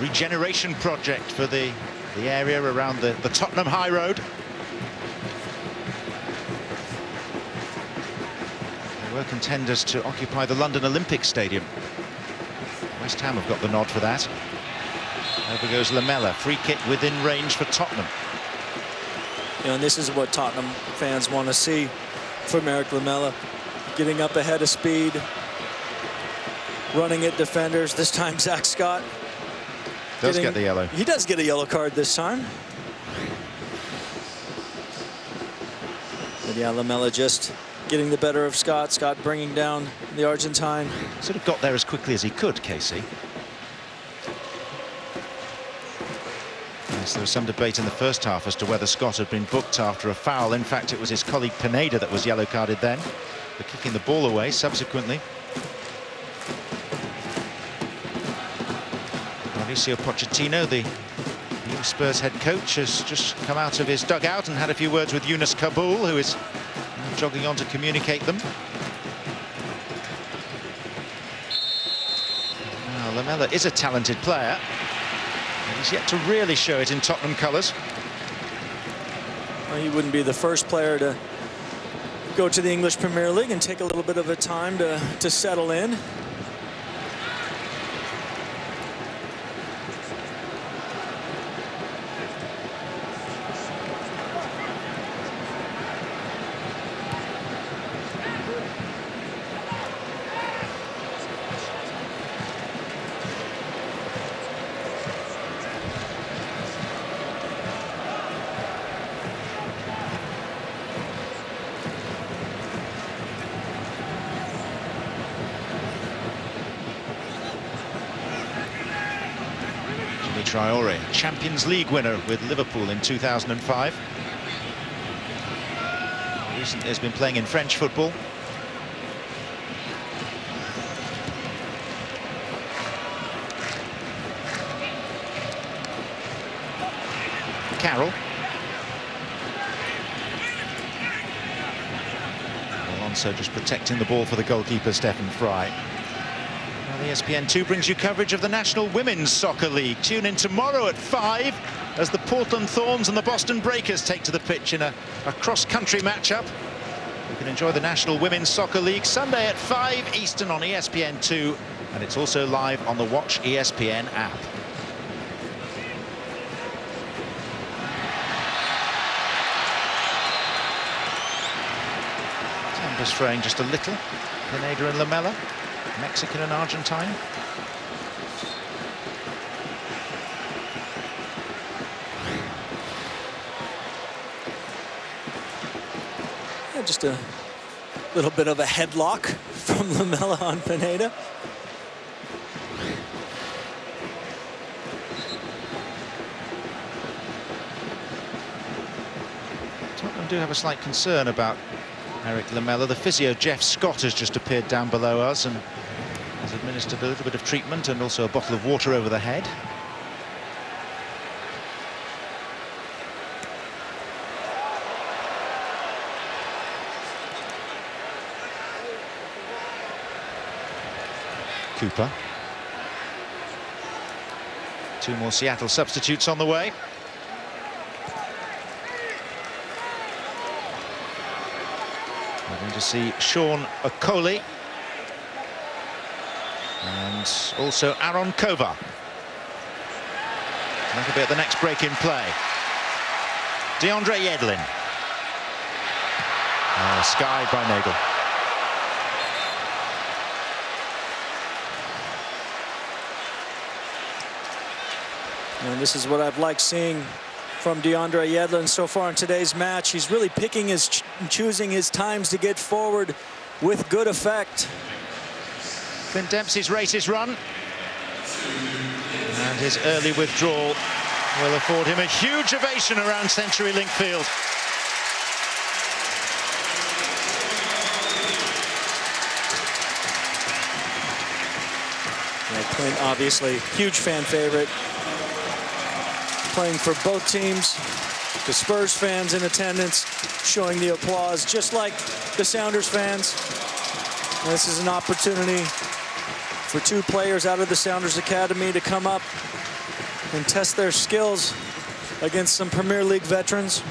regeneration project for the area around the Tottenham High Road. They were contenders to occupy the London Olympic Stadium. West Ham have got the nod for that. Over goes Lamela, free kick within range for Tottenham. You know, and this is what Tottenham fans want to see from Eric Lamela, getting up ahead of speed, running at defenders. This time Zach Scott does get the yellow. He does get a yellow card this time. But yeah, Lamela just getting the better of Scott. Scott bringing down the Argentine. Sort of got there as quickly as he could, Casey. Yes, there was some debate in the first half as to whether Scott had been booked after a foul. In fact, it was his colleague Pineda that was yellow carded then for kicking the ball away subsequently. Mauricio Pochettino, the new Spurs head coach, has just come out of his dugout and had a few words with Yunus Kabul, who is jogging on to communicate them. Now, Lamela is a talented player. He's yet to really show it in Tottenham colours. Well, he wouldn't be the first player to go to the English Premier League and take a little bit of a time to settle in. Traore, Champions League winner with Liverpool in 2005. Recently has been playing in French football. Carroll. Alonso just protecting the ball for the goalkeeper, Stephen Fry. ESPN2 brings you coverage of the National Women's Soccer League. Tune in tomorrow at 5 as the Portland Thorns and the Boston Breakers take to the pitch in a cross-country matchup. You can enjoy the National Women's Soccer League Sunday at 5 Eastern on ESPN2, and it's also live on the Watch ESPN app. Tempers fraying just a little. Pineda and Lamela, Mexican and Argentine. Yeah, just a little bit of a headlock from Lamela on Pineda. Tottenham do have a slight concern about Eric Lamela. The physio Jeff Scott has just appeared down below us and has administered a little bit of treatment and also a bottle of water over the head. Cooper. Two more Seattle substitutes on the way. We're going to see Sean Okoli and also Aaron Kovar. That'll be at the next break in play. DeAndre Yedlin. Skied by Nagel. And this is what I've liked seeing from DeAndre Yedlin so far in today's match. He's really picking his, choosing his times to get forward with good effect. Clint Dempsey's race is run. And his early withdrawal will afford him a huge ovation around CenturyLink Field. Yeah, Clint, obviously, huge fan favorite. Playing for both teams. The Spurs fans in attendance showing the applause, just like the Sounders fans. And this is an opportunity for two players out of the Sounders Academy to come up and test their skills against some Premier League veterans.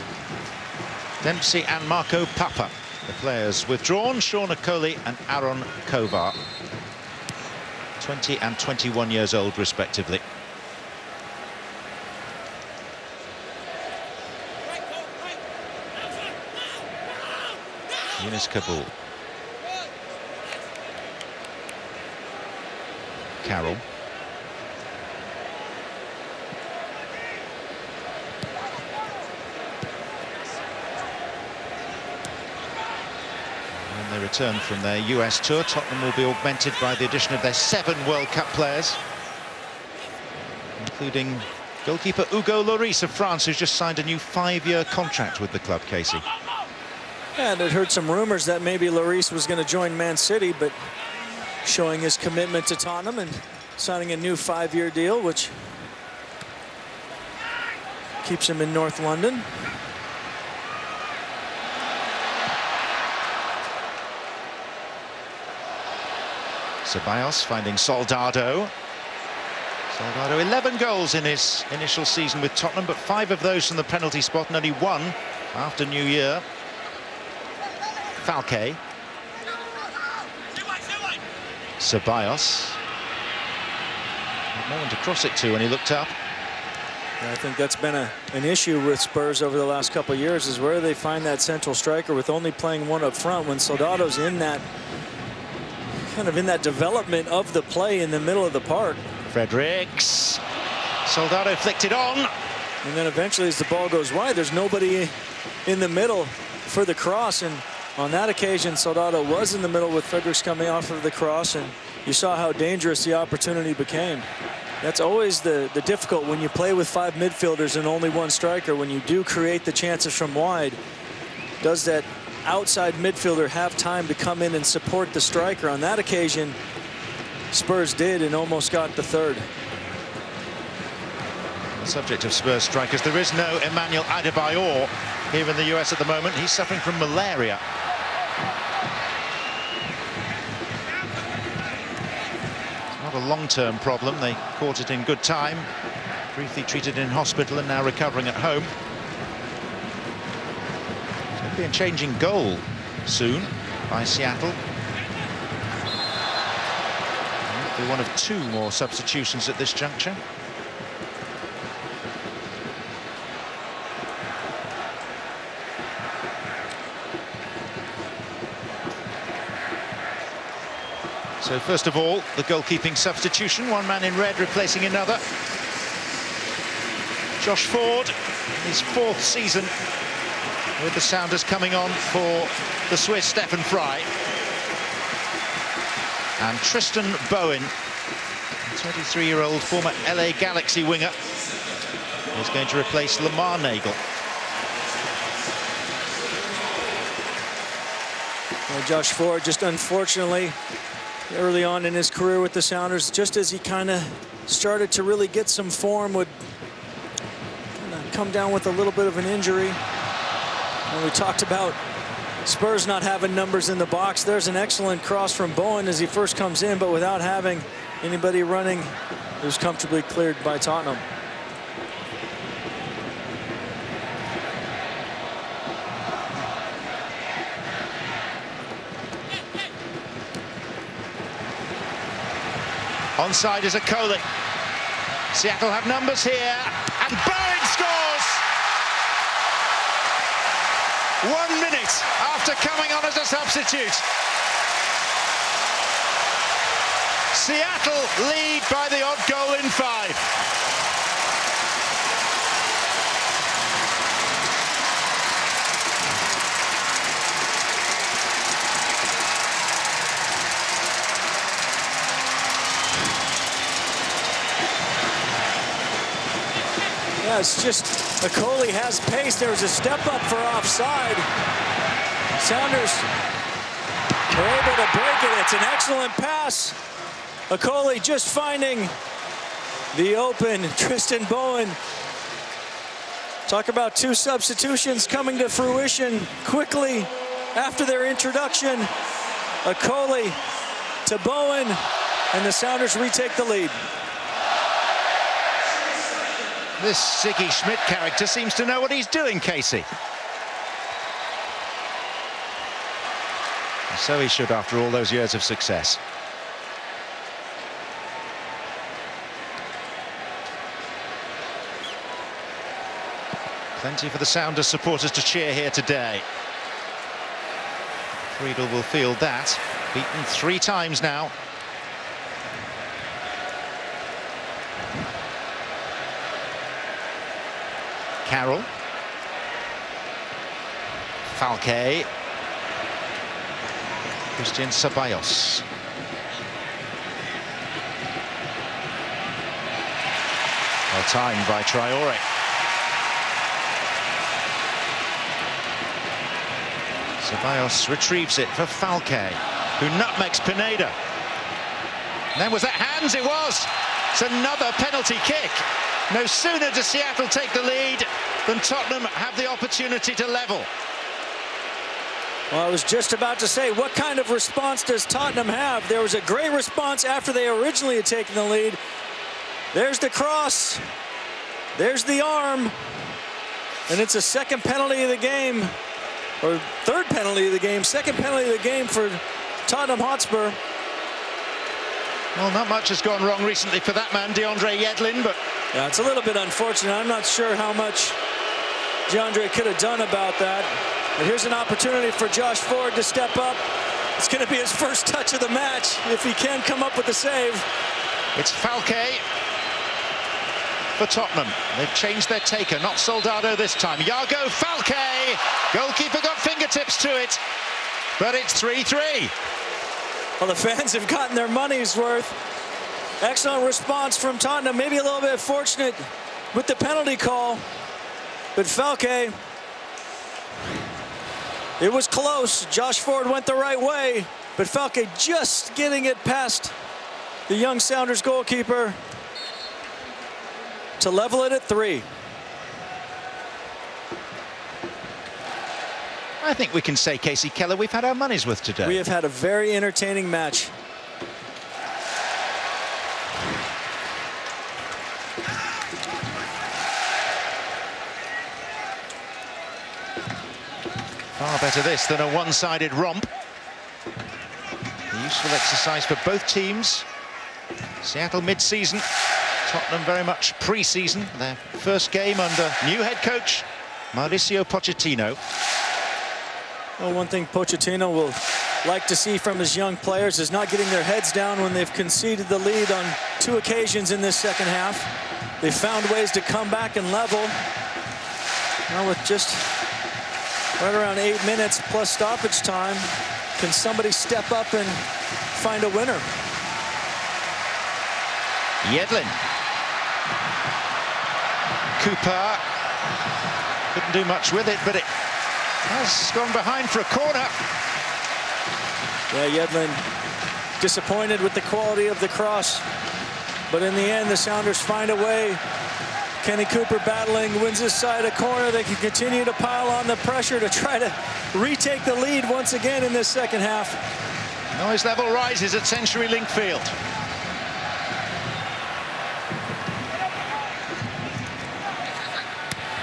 Dempsey and Marco Papa, the players withdrawn. Sean Okoli and Aaron Kovar, 20 and 21 years old respectively. Yunus Kabul. Carroll. When they return from their US tour, Tottenham will be augmented by the addition of their 7 World Cup players, including goalkeeper Hugo Lloris of France, who's just signed a new 5-year contract with the club, Casey. And I'd heard some rumors that maybe Lloris was going to join Man City, but showing his commitment to Tottenham and signing a new 5-year deal, which keeps him in North London. Ceballos finding Soldado. Soldado 11 goals in his initial season with Tottenham, but 5 of those from the penalty spot and only 1 after New Year. Falque. Ceballos. No one to cross it to when he looked up. Yeah, I think that's been an issue with Spurs over the last couple of years, is where they find that central striker with only playing one up front when Soldado's in that kind of in that development of the play in the middle of the park. Fredericks. Soldado flicked it on. And then eventually as the ball goes wide, there's nobody in the middle for the cross, and on that occasion Soldado was in the middle with Fredericks coming off of the cross, and you saw how dangerous the opportunity became. That's always the difficult when you play with 5 midfielders and only 1 striker. When you do create the chances from wide, does that outside midfielder have time to come in and support the striker? On that occasion Spurs did and almost got the 3rd. The subject of Spurs strikers, there is no Emmanuel Adebayor here in the US at the moment. He's suffering from malaria. It's not a long-term problem. They caught it in good time, briefly treated in hospital and now recovering at home. So it'll be a changing goal soon by Seattle. They're one of 2 more substitutions at this juncture. So first of all, the goalkeeping substitution, 1 man in red replacing another. Josh Ford, his 4th season with the Sounders, coming on for the Swiss Stefan Fry. And Tristan Bowen, a 23-year-old former LA Galaxy winger, is going to replace Lamar Nagel. Well, Josh Ford, just unfortunately, early on in his career with the Sounders, just as he kind of started to really get some form, would kind of come down with a little bit of an injury. When we talked about Spurs not having numbers in the box, there's an excellent cross from Bowen as he first comes in, but without having anybody running, it was comfortably cleared by Tottenham. Onside is Akoli. Seattle have numbers here, and Bowen scores! 1 minute after coming on as a substitute. Seattle lead by the odd goal in 5. Yeah, it's just Akoli has pace. There was a step up for offside. Sounders are able to break it. It's an excellent pass. Akoli just finding the open Tristan Bowen. Talk about 2 substitutions coming to fruition quickly after their introduction. Akoli to Bowen, and the Sounders retake the lead. This Ziggy Schmidt character seems to know what he's doing, Casey. And so he should, after all those years of success. Plenty for the Sounders supporters to cheer here today. Friedel will field that. Beaten 3 times now. Carroll. Falque. Christian Ceballos. Well timed by Traore. Ceballos retrieves it for Falque, who nutmegs Pineda. And then was that hands? It was. It's another penalty kick. No sooner does Seattle take the lead than Tottenham have the opportunity to level. Well, I was just about to say, what kind of response does Tottenham have? There was a great response after they originally had taken the lead. There's the cross. There's the arm. And it's a 2nd penalty of the game, or 3rd penalty of the game, 2nd penalty of the game for Tottenham Hotspur. Well, not much has gone wrong recently for that man, DeAndre Yedlin, but... Yeah, it's a little bit unfortunate. I'm not sure how much DeAndre could have done about that. But here's an opportunity for Josh Ford to step up. It's going to be his first touch of the match if he can come up with the save. It's Falque for Tottenham. They've changed their taker, not Soldado this time. Iago Falque! Goalkeeper got fingertips to it, but it's 3-3. Well, the fans have gotten their money's worth. Excellent response from Tottenham. Maybe a little bit fortunate with the penalty call. But Falque, it was close. Josh Ford went the right way. But Falque just getting it past the young Sounders goalkeeper to level it at 3. I think we can say, Casey Keller, we've had our money's worth today. We have had a very entertaining match. Far better this than a one-sided romp. A useful exercise for both teams. Seattle mid-season, Tottenham very much pre-season. Their first game under new head coach Mauricio Pochettino. Well, one thing Pochettino will like to see from his young players is not getting their heads down when they've conceded the lead on 2 occasions in this second half. They've found ways to come back and level. Now with just right around 8 minutes plus stoppage time, can somebody step up and find a winner? Yedlin. Cooper couldn't do much with it, but it has gone behind for a corner. Yeah, Yedlin disappointed with the quality of the cross, but in the end the Sounders find a way. Kenny Cooper battling, wins his side a corner. They can continue to pile on the pressure to try to retake the lead once again in this second half. Noise level rises at CenturyLink Field.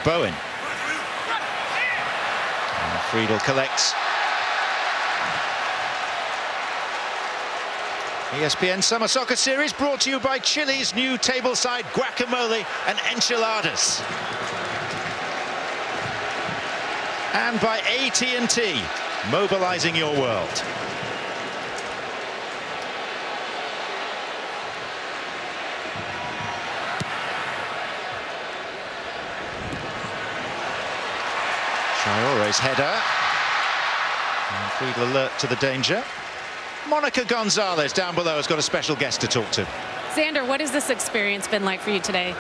Bowen. And Friedel collects. ESPN Summer Soccer Series brought to you by Chile's new tableside guacamole and enchiladas. And by AT&T, mobilizing your world. Traore's header. And Friedel alert to the danger. Monica Gonzalez down below has got a special guest to talk to. Xander, what has this experience been like for you today?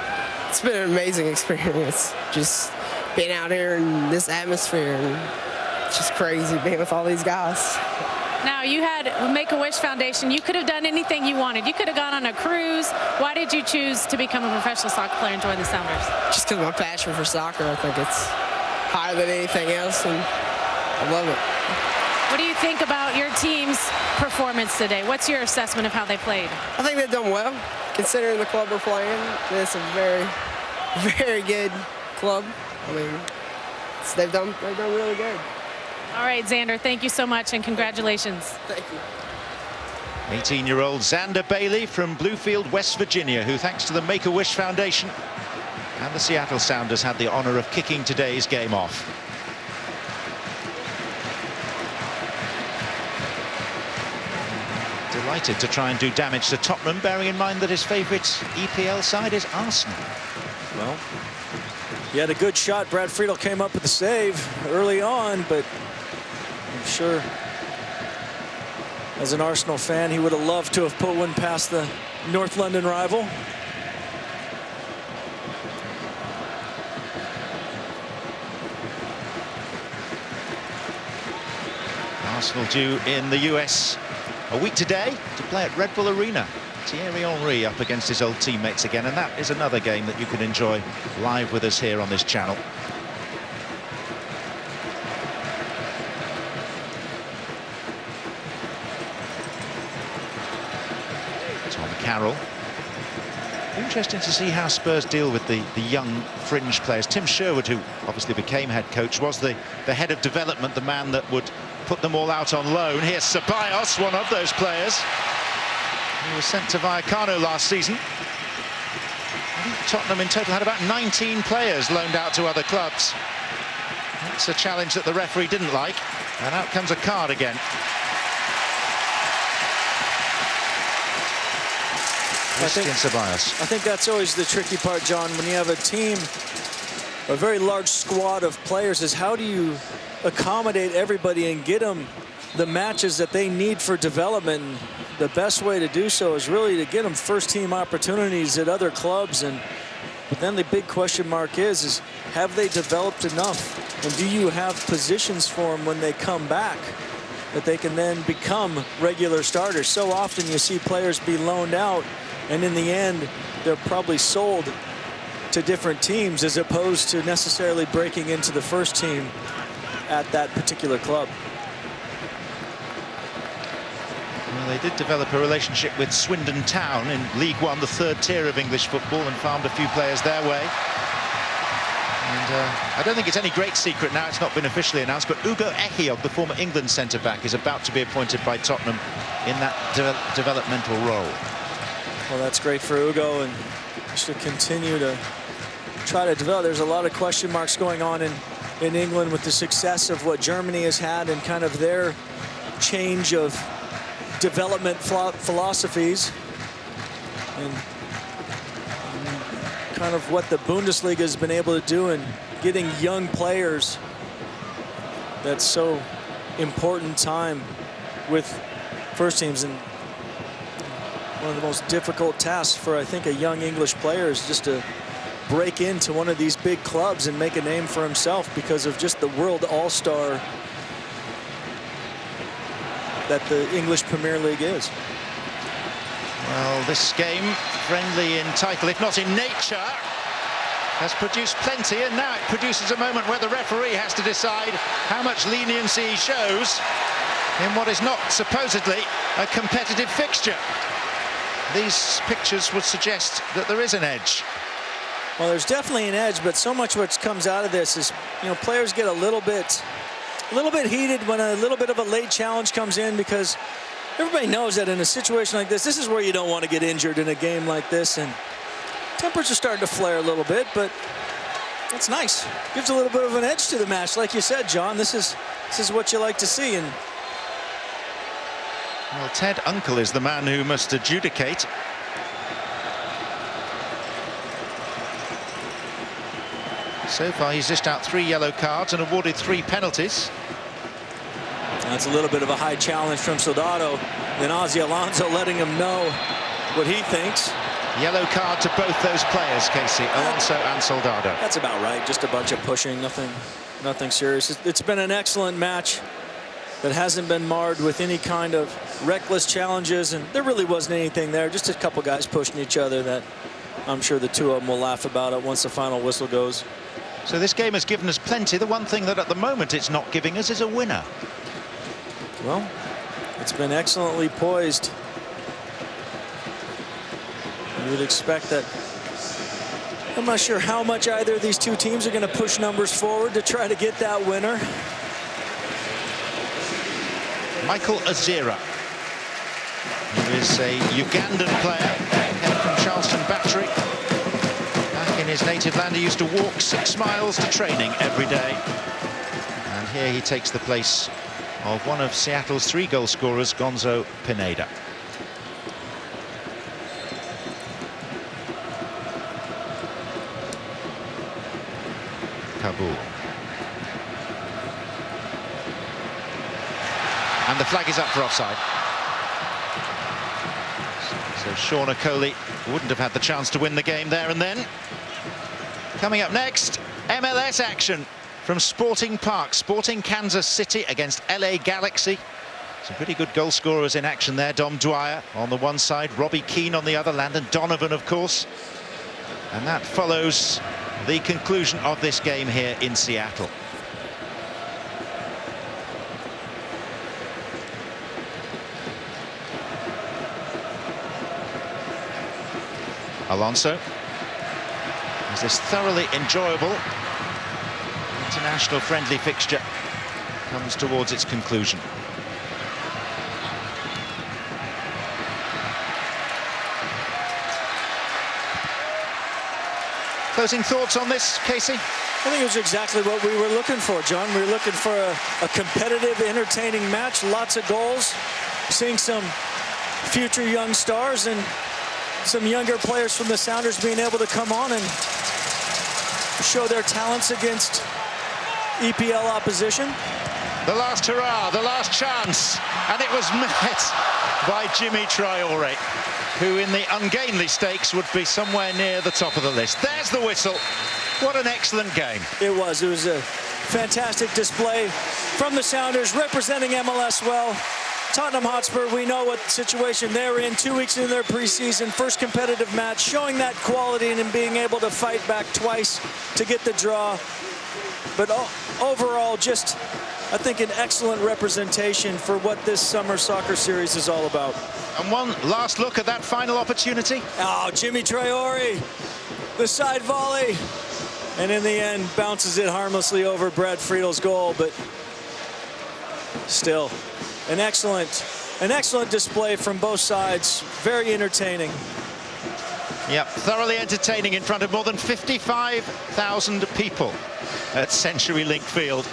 It's been an amazing experience. Just being out here in this atmosphere. And it's just crazy being with all these guys. Now, you had Make-A-Wish Foundation. You could have done anything you wanted. You could have gone on a cruise. Why did you choose to become a professional soccer player and join the Sounders? Just because of my passion for soccer. I think it's higher than anything else, and I love it. What do you think about your team's performance today? What's your assessment of how they played? I think they've done well, considering the club we're playing. It's a very, very good club. I mean, they've done really good. All right, Xander, thank you so much, and congratulations. Thank you. 18-year-old Xander Bailey from Bluefield, West Virginia, who, thanks to the Make-A-Wish Foundation and the Seattle Sounders, had the honor of kicking today's game off. Delighted to try and do damage to Tottenham, bearing in mind that his favourite EPL side is Arsenal. Well, he had a good shot. Brad Friedel came up with the save early on, but I'm sure as an Arsenal fan, he would have loved to have put one past the North London rival. Arsenal due in the US a week today to play at Red Bull Arena. Thierry Henry up against his old teammates again, and that is another game that you can enjoy live with us here on this channel. Tom Carroll. Interesting to see how Spurs deal with the young fringe players. Tim Sherwood, who obviously became head coach, was the head of development, the man that would put them all out on loan. Here's Ceballos, one of those players. He was sent to Vallecano last season. I think Tottenham in total had about 19 players loaned out to other clubs. That's a challenge that the referee didn't like, and out comes a card again. I think that's always the tricky part, John, when you have a team, a very large squad of players, is how do you accommodate everybody and get them the matches that they need for development. The best way to do so is really to get them first-team opportunities at other clubs. But then the big question mark is have they developed enough? And do you have positions for them when they come back that they can then become regular starters? So often you see players be loaned out, and in the end, they're probably sold to different teams as opposed to necessarily breaking into the first team at that particular club. Well, they did develop a relationship with Swindon Town in League One, the third tier of English football, and farmed a few players their way. And I don't think it's any great secret now, it's not been officially announced, but Ugo Ehiogu, the former England centre-back, is about to be appointed by Tottenham in that developmental role. Well, that's great for Ugo, and should continue to try to develop. There's a lot of question marks going on in England with the success of what Germany has had and kind of their change of development philosophies, and kind of what the Bundesliga has been able to do in getting young players. That's so important time with first teams, and one of the most difficult tasks for, I think, a young English player is just to break into one of these big clubs and make a name for himself because of just the world all-star that the English Premier League is. Well, this game, friendly in title, if not in nature, has produced plenty, and now it produces a moment where the referee has to decide how much leniency he shows in what is not supposedly a competitive fixture. These pictures would suggest that there is an edge. Well, there's definitely an edge, but so much what comes out of this is, you know, players get a little bit heated when a little bit of a late challenge comes in, because everybody knows that in a situation like this is where you don't want to get injured in a game like this, and tempers are starting to flare a little bit, but that's nice. Gives a little bit of an edge to the match, like you said, John. This is what you like to see. And well, Ted Unkel is the man who must adjudicate. So far, he's dished out 3 yellow cards and awarded 3 penalties. That's a little bit of a high challenge from Soldado. Then Ozzy Alonso letting him know what he thinks. Yellow card to both those players, Casey, Alonso and Soldado. That's about right. Just a bunch of pushing, nothing serious. It's been an excellent match that hasn't been marred with any kind of reckless challenges, and there really wasn't anything there. Just a couple guys pushing each other that I'm sure the two of them will laugh about it once the final whistle goes. So this game has given us plenty. The one thing that at the moment it's not giving us is a winner. Well, it's been excellently poised. You would expect that. I'm not sure how much either of these two teams are going to push numbers forward to try to get that winner. Michael Azira, who is a Ugandan player, came from Charleston Battery. Back in his native land, he used to walk 6 miles to training every day. And here he takes the place of one of Seattle's 3 goal scorers, Gonzo Pineda. Kabul. And the flag is up for offside. So Sean Okoli wouldn't have had the chance to win the game there and then. Coming up next, MLS action from Sporting Park. Sporting Kansas City against LA Galaxy. Some pretty good goal scorers in action there. Dom Dwyer on the one side, Robbie Keane on the other, Landon Donovan, of course. And that follows the conclusion of this game here in Seattle. Alonso, as this thoroughly enjoyable international friendly fixture comes towards its conclusion. Closing thoughts on this, Casey? I think it was exactly what we were looking for, John. We were looking for a competitive, entertaining match, lots of goals, seeing some future young stars and some younger players from the Sounders being able to come on and show their talents against EPL opposition. The last hurrah, the last chance, and it was met by Jimmy Traore, who in the ungainly stakes would be somewhere near the top of the list. There's the whistle. What an excellent game. It was a fantastic display from the Sounders, representing MLS well. Tottenham Hotspur, we know what situation they're in. 2 weeks into their preseason, first competitive match, showing that quality and in being able to fight back twice to get the draw. But overall, just, I think, an excellent representation for what this summer soccer series is all about. And one last look at that final opportunity. Oh, Jimmy Traore, the side volley. And in the end, bounces it harmlessly over Brad Friedel's goal, but still an excellent display from both sides. Very entertaining. Yep, thoroughly entertaining in front of more than 55,000 people at CenturyLink Field,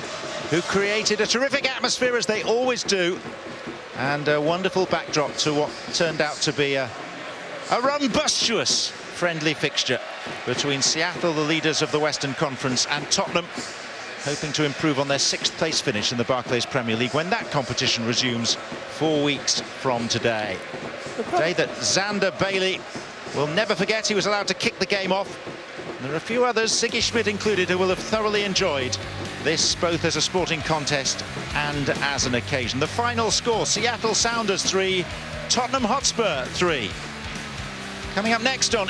who created a terrific atmosphere, as they always do, and a wonderful backdrop to what turned out to be a rumbustious friendly fixture between Seattle, the leaders of the Western Conference, and Tottenham, hoping to improve on their 6th place finish in the Barclays Premier League when that competition resumes 4 weeks from today. A day that Xander Bailey will never forget. He was allowed to kick the game off. And there are a few others, Siggy Schmidt included, who will have thoroughly enjoyed this both as a sporting contest and as an occasion. The final score, Seattle Sounders 3, Tottenham Hotspur 3. Coming up next on